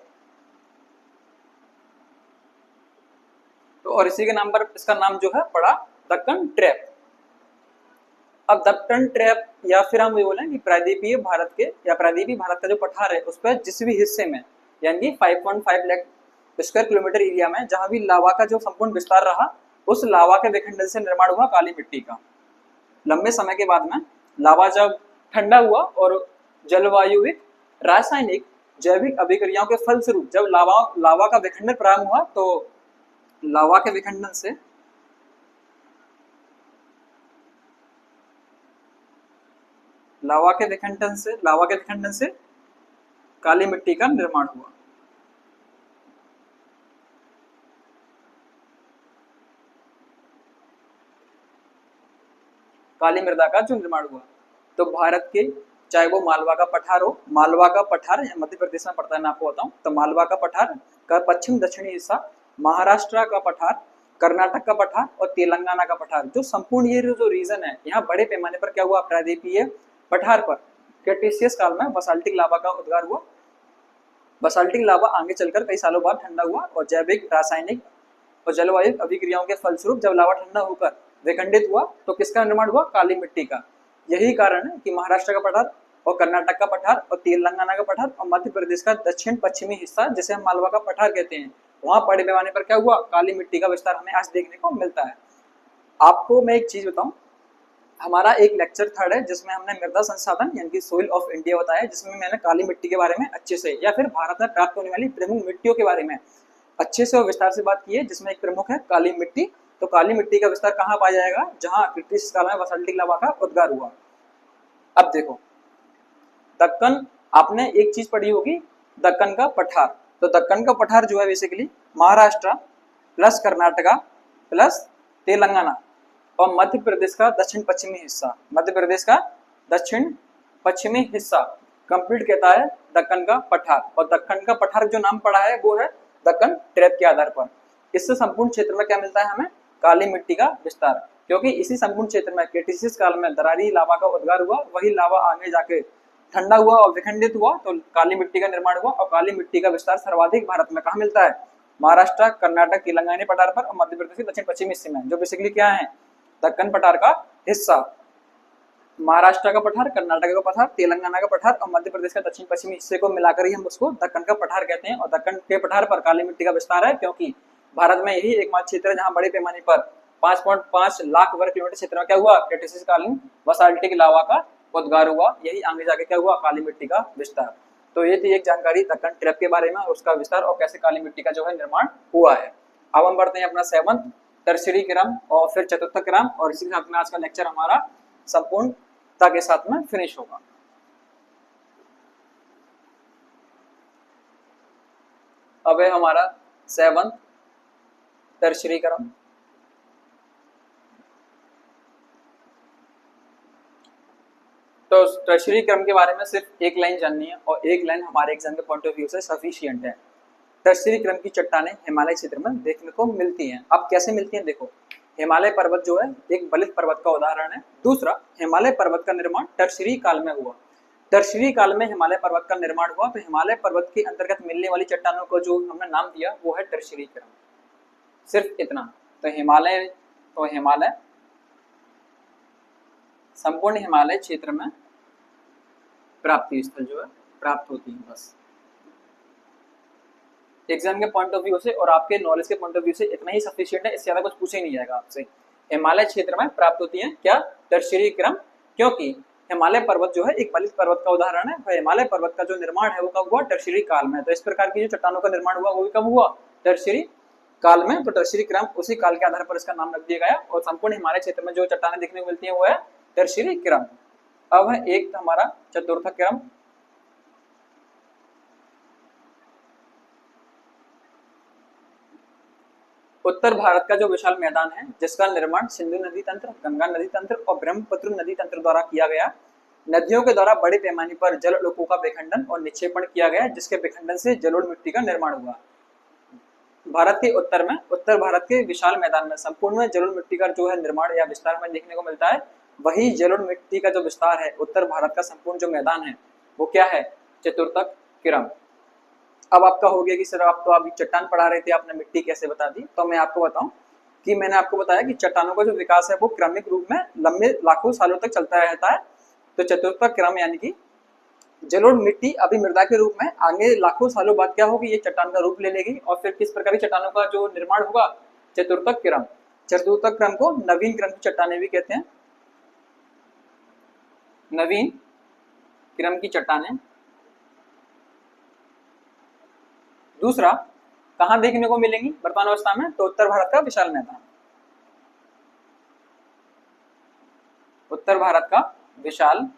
तो और इसी के नाम पर इसका नाम जो है पड़ा दक्कन ट्रैप। अब दक्कन ट्रैप, या फिर हम ये बोले कि प्रायद्वीपीय भारत के या प्रायद्वीपीय भारत का जो पठार है उस पर जिस भी हिस्से में यानी 5.5 लाख स्क्वायर किलोमीटर एरिया में जहां भी लावा का जो संपूर्ण विस्तार रहा, उस लावा के विखंडन से निर्माण हुआ काली मिट्टी का। लंबे समय के बाद में लावा जब ठंडा हुआ और जलवायुविक, रासायनिक, जैविक अभिक्रियाओं के फलस्वरूप जब लावा का विखंडन प्रारंभ हुआ, तो लावा के विखंडन से काली मिट्टी का निर्माण हुआ। काली मृदा का जो निर्माण हुआ। तो भारत के चाहे वो मालवा का पठार हो, मालवा का पठार मध्य प्रदेश में पड़ता है, मैं आपको बताऊं, तो मालवा का पठार का पश्चिम दक्षिणी हिस्सा, महाराष्ट्र का पठार, कर्नाटक का पठार और तेलंगाना का पठार, जो संपूर्ण ये जो रीजन है, यहाँ बड़े पैमाने पर क्या हुआ? प्रायद्वीपीय पठार पर क्रेटेशियस काल में बसाल्टिक लावा का उद्गार हुआ। बसाल्टिक लावा आगे चलकर कई सालों बाद ठंडा हुआ और जैविक, रासायनिक और जलवायु अभिक्रियाओं के फलस्वरूप जब लावा ठंडा होकर विखंडित हुआ, तो किसका निर्माण हुआ? काली मिट्टी का। यही कारण है कि महाराष्ट्र का पठार और कर्नाटक का पठार और तेलंगाना का पठार और मध्य प्रदेश का दक्षिण पश्चिमी हिस्सा, जिसे हम मालवा का पठार कहते हैं, वहां बड़े पैमाने पर क्या हुआ? काली मिट्टी का विस्तार हमें आज देखने को मिलता है। आपको मैं एक चीज बताऊं, हमारा एक लेक्चर थर्ड है जिसमें हमने मृदा संसाधन यानी कि सोइल ऑफ इंडिया बताया, जिसमें मैंने काली मिट्टी के बारे में अच्छे से, या फिर भारत में प्राप्त होने वाली प्रमुख मिट्टियों के बारे में अच्छे से और विस्तार से बात की है, जिसमें एक प्रमुख है काली मिट्टी। तो काली मिट्टी का विस्तार कहाँ पाया जाएगा? जहां क्रेटेशियस काल में बसाल्टिक लावा का उद्गार हुआ। अब देखो, दक्कन, आपने एक चीज पढ़ी होगी, दक्कन का पठार। तो दक्कन का पठार जो है basically Maharashtra plus Karnataka plus Telangana और मध्य प्रदेश का दक्षिण पश्चिमी हिस्सा, मध्य प्रदेश का दक्षिण पश्चिमी हिस्सा कंप्लीट कहता है दक्कन का पठार। और दक्कन का पठार जो नाम पड़ा है वो है दक्कन ट्रैप के आधार पर। इससे संपूर्ण क्षेत्र में क्या मिलता है हमें? काली मिट्टी का विस्तार, क्योंकि इसी संपूर्ण क्षेत्र में क्रेटेशियस काल में दरारी लावा का उद्गार हुआ, वही लावा आगे जाके ठंडा हुआ और विखंडित हुआ, तो काली मिट्टी का निर्माण हुआ। और काली मिट्टी का विस्तार सर्वाधिक भारत में कहाँ मिलता है? महाराष्ट्र, कर्नाटक, तेलंगाना पठार पर और मध्य प्रदेश के दक्षिण पश्चिमी हिस्से में, जो बेसिकली क्या है? दक्कन पठार का हिस्सा। महाराष्ट्र का पठार, कर्नाटक का पठार, तेलंगाना का पठार और मध्य प्रदेश का दक्षिण पश्चिमी हिस्से को मिलाकर ही हम उसको दक्कन का पठार कहते हैं। और दक्कन के पठार पर काली मिट्टी का विस्तार है, क्योंकि भारत में यही एकमात्र क्षेत्र है जहां बड़े पैमाने पर 5.5 लाख वर्ग किलोमीटर क्षेत्र में क्या हुआ? क्रेटेशियस कालीन बसाल्टिक लावा का उद्गार हुआ। यही आगे जाके क्या हुआ? काली मिट्टी का विस्तार। तो ये थी एक जानकारी दक्कन ट्रैप के बारे में, उसका विस्तार और कैसे काली मिट्टी का जो है निर्माण हुआ है। अब हम बढ़ते हैं अपना 7th टर्शरी क्रम और फिर चतुर्थ क्रम, और इसी के साथ में आज का लेक्चर हमारा संपूर्णता के साथ में फिनिश होगा। अब है हमारा 7th टर्शरी क्रम। तो टर्शरी क्रम के बारे में सिर्फ एक लाइन जाननी है, और एक लाइन हमारे एग्जाम के पॉइंट ऑफ व्यू से सफिशिएंट है। टर्शरी क्रम की चट्टानें हिमालय क्षेत्र में देखने को मिलती हैं। अब कैसे मिलती हैं देखो, हिमालय पर्वत जो है एक बलित पर्वत का उदाहरण है। दूसरा, हिमालय पर्वत का निर्माण टर्शरी काल में हुआ। टर्शरी काल में हिमालय पर्वत का निर्माण हुआ, तो हिमालय पर्वत के अंतर्गत मिलने वाली चट्टानों को जो हमने नाम दिया वो है टर्शरी क्रम। सिर्फ इतना। तो हिमालय संपूर्ण हिमालय क्षेत्र में प्राप्ति स्थल जो है प्राप्त होती है। बस एग्जाम के पॉइंट ऑफ व्यू से और आपके नॉलेज के पॉइंट ऑफ व्यू से इतना ही सफिशिएंट है, इससे ज्यादा कुछ पूछा ही नहीं जाएगा आपसे। हिमालय क्षेत्र में प्राप्त होती है क्या? टर्शरी क्रम, क्योंकि हिमालय पर्वत जो है एक बलित पर्वत का उदाहरण है। हिमालय पर्वत का जो निर्माण है वो कब हुआ? टर्शरी काल में। तो इस प्रकार की जो चट्टानों का निर्माण हुआ वो भी कब हुआ? टर्शरी काल में। तो टर्शरी क्रम उसी काल के आधार पर इसका नाम रख दिया गया, और संपूर्ण हिमालय क्षेत्र में जो चट्टानें देखने को मिलती है वो है टर्शरी क्रम। अब है एक हमारा चतुर्थ क्रम। उत्तर भारत का जो विशाल मैदान है जिसका निर्माण सिंधु नदी तंत्र, गंगा नदी तंत्र और ब्रह्मपुत्र नदी तंत्र द्वारा किया गया। नदियों के द्वारा बड़े पैमाने पर जल अणुओं का विखंडन और निक्षेपण किया गया, जिसके विखंडन से जलोढ़ मिट्टी का निर्माण हुआ। भारत के उत्तर में, उत्तर भारत के विशाल मैदान में संपूर्ण में जलोढ़ मिट्टी का जो है निर्माण या विस्तार में देखने को मिलता है। वही जलोढ़ मिट्टी का जो विस्तार है उत्तर भारत का संपूर्ण जो मैदान है वो क्या है? चतुर्थ क्रम। अब आपका हो गया कि सर आप तो अभी चट्टान पढ़ा रहे थे, आपने मिट्टी कैसे बता दी? तो मैं आपको बताऊं कि मैंने आपको बताया कि चट्टानों का जो विकास है वो क्रमिक रूप में लंबे लाखों सालों तक चलता रहता है। तो चतुर्थ क्रम यानी कि जलोढ़ मिट्टी अभी मृदा के रूप में, आगे लाखों सालों बाद क्या होगी? ये चट्टान का रूप ले लेगी, और फिर किस प्रकार की चट्टानों का जो निर्माण होगा? चतुर्थ क्रम। चतुर्थ क्रम को नवीन क्रम की चट्टानें भी कहते हैं। नवीन क्रम की चट्टानें। दूसरा, कहां देखने को मिलेंगी वर्तमान अवस्था में? तो उत्तर भारत का विशाल मैदान। उत्तर भारत का विशाल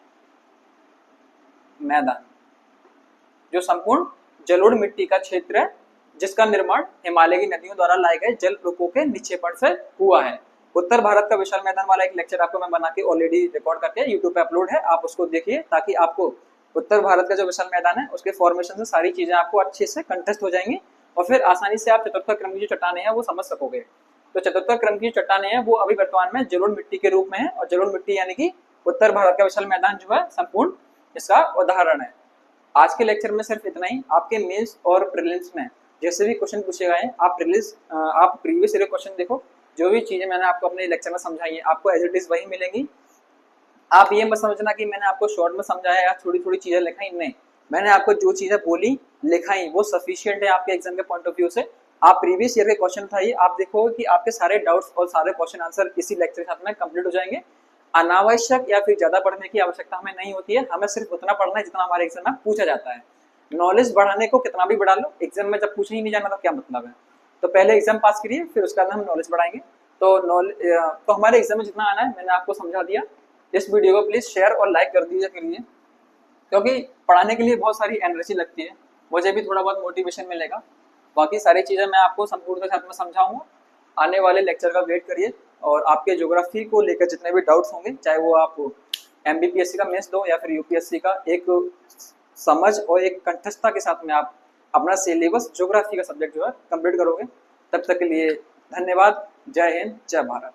मैदान जो संपूर्ण जलोढ़ मिट्टी का क्षेत्र है, जिसका निर्माण हिमालय की नदियों द्वारा लाए गए जल रूपों के निक्षेपण से हुआ है। उत्तर भारत का विशाल मैदान वाला एक लेक्चर आपको मैं बना के ऑलरेडी रिकॉर्ड करके यूट्यूब पे अपलोड है, आप उसको देखिए, ताकि आपको उत्तर भारत का जो विशाल मैदान है उसके फॉर्मेशन से सारी चीजें आपको अच्छे से कंठस्थ हो जाएंगी, और फिर आसानी से आप चतुर्थ क्रम की जो चट्टानें हैं वो समझ सकोगे। तो चतुर्थ क्रम की चट्टानें हैं वो अभी वर्तमान में जलोढ़ मिट्टी के रूप में है, और जलोढ़ मिट्टी यानी कि उत्तर भारत का विशाल मैदान जो है संपूर्ण इसका उदाहरण है। आज के लेक्चर में सिर्फ इतना ही। आपके मेंस और प्रीलिम्स में जैसे भी क्वेश्चन पूछे गए हैं, आप प्रीवियस ईयर क्वेश्चन देखो, जो भी चीजें मैंने आपको अपने लेक्चर में समझाई है आपको एज इट इज वही मिलेंगी। आप ये मत समझना कि मैंने आपको शॉर्ट में समझाया या थोड़ी थोड़ी चीजें लिखाई, नहीं, मैंने आपको जो चीजें बोली लिखाई वो सफिशिएंट है आपके एग्जाम के पॉइंट ऑफ व्यू से। आप प्रीवियस ईयर के क्वेश्चन उठाइए, आप देखोगे कि आपके सारे डाउट्स और सारे क्वेश्चन आंसर इसी लेक्चर के साथ में कंप्लीट हो जाएंगे। अनावश्यक या फिर ज्यादा पढ़ने की आवश्यकता हमें नहीं होती है, हमें सिर्फ उतना पढ़ना है जितना हमारे एग्जाम में पूछा जाता है। नॉलेज बढ़ाने को कितना भी बढ़ा लो, एग्जाम में जब पूछे ही नहीं जाना तो क्या मतलब है? तो पहले एग्जाम पास करिए, फिर उसके बाद हम नॉलेज बढ़ाएंगे। तो हमारे एग्जाम में जितना आना है मैंने आपको समझा दिया। इस वीडियो को प्लीज शेयर और लाइक कर दीजिए करिए, क्योंकि पढ़ाने के लिए बहुत सारी एनर्जी लगती है, मुझे भी थोड़ा बहुत मोटिवेशन मिलेगा। बाकी सारी चीजें मैं आपको संपूर्ण के साथ में समझाऊंगा। आने वाले लेक्चर का वेट करिए, और आपके ज्योग्राफी को लेकर जितने भी डाउट्स होंगे, चाहे वो आप MBPSC का मेंस दो या फिर UPSC का, एक समझ और एक कंठस्थता के साथ में आप अपना सिलेबस ज्योग्राफी का सब्जेक्ट जो है कंप्लीट करोगे। तब तक के लिए धन्यवाद। जय हिंद, जय भारत।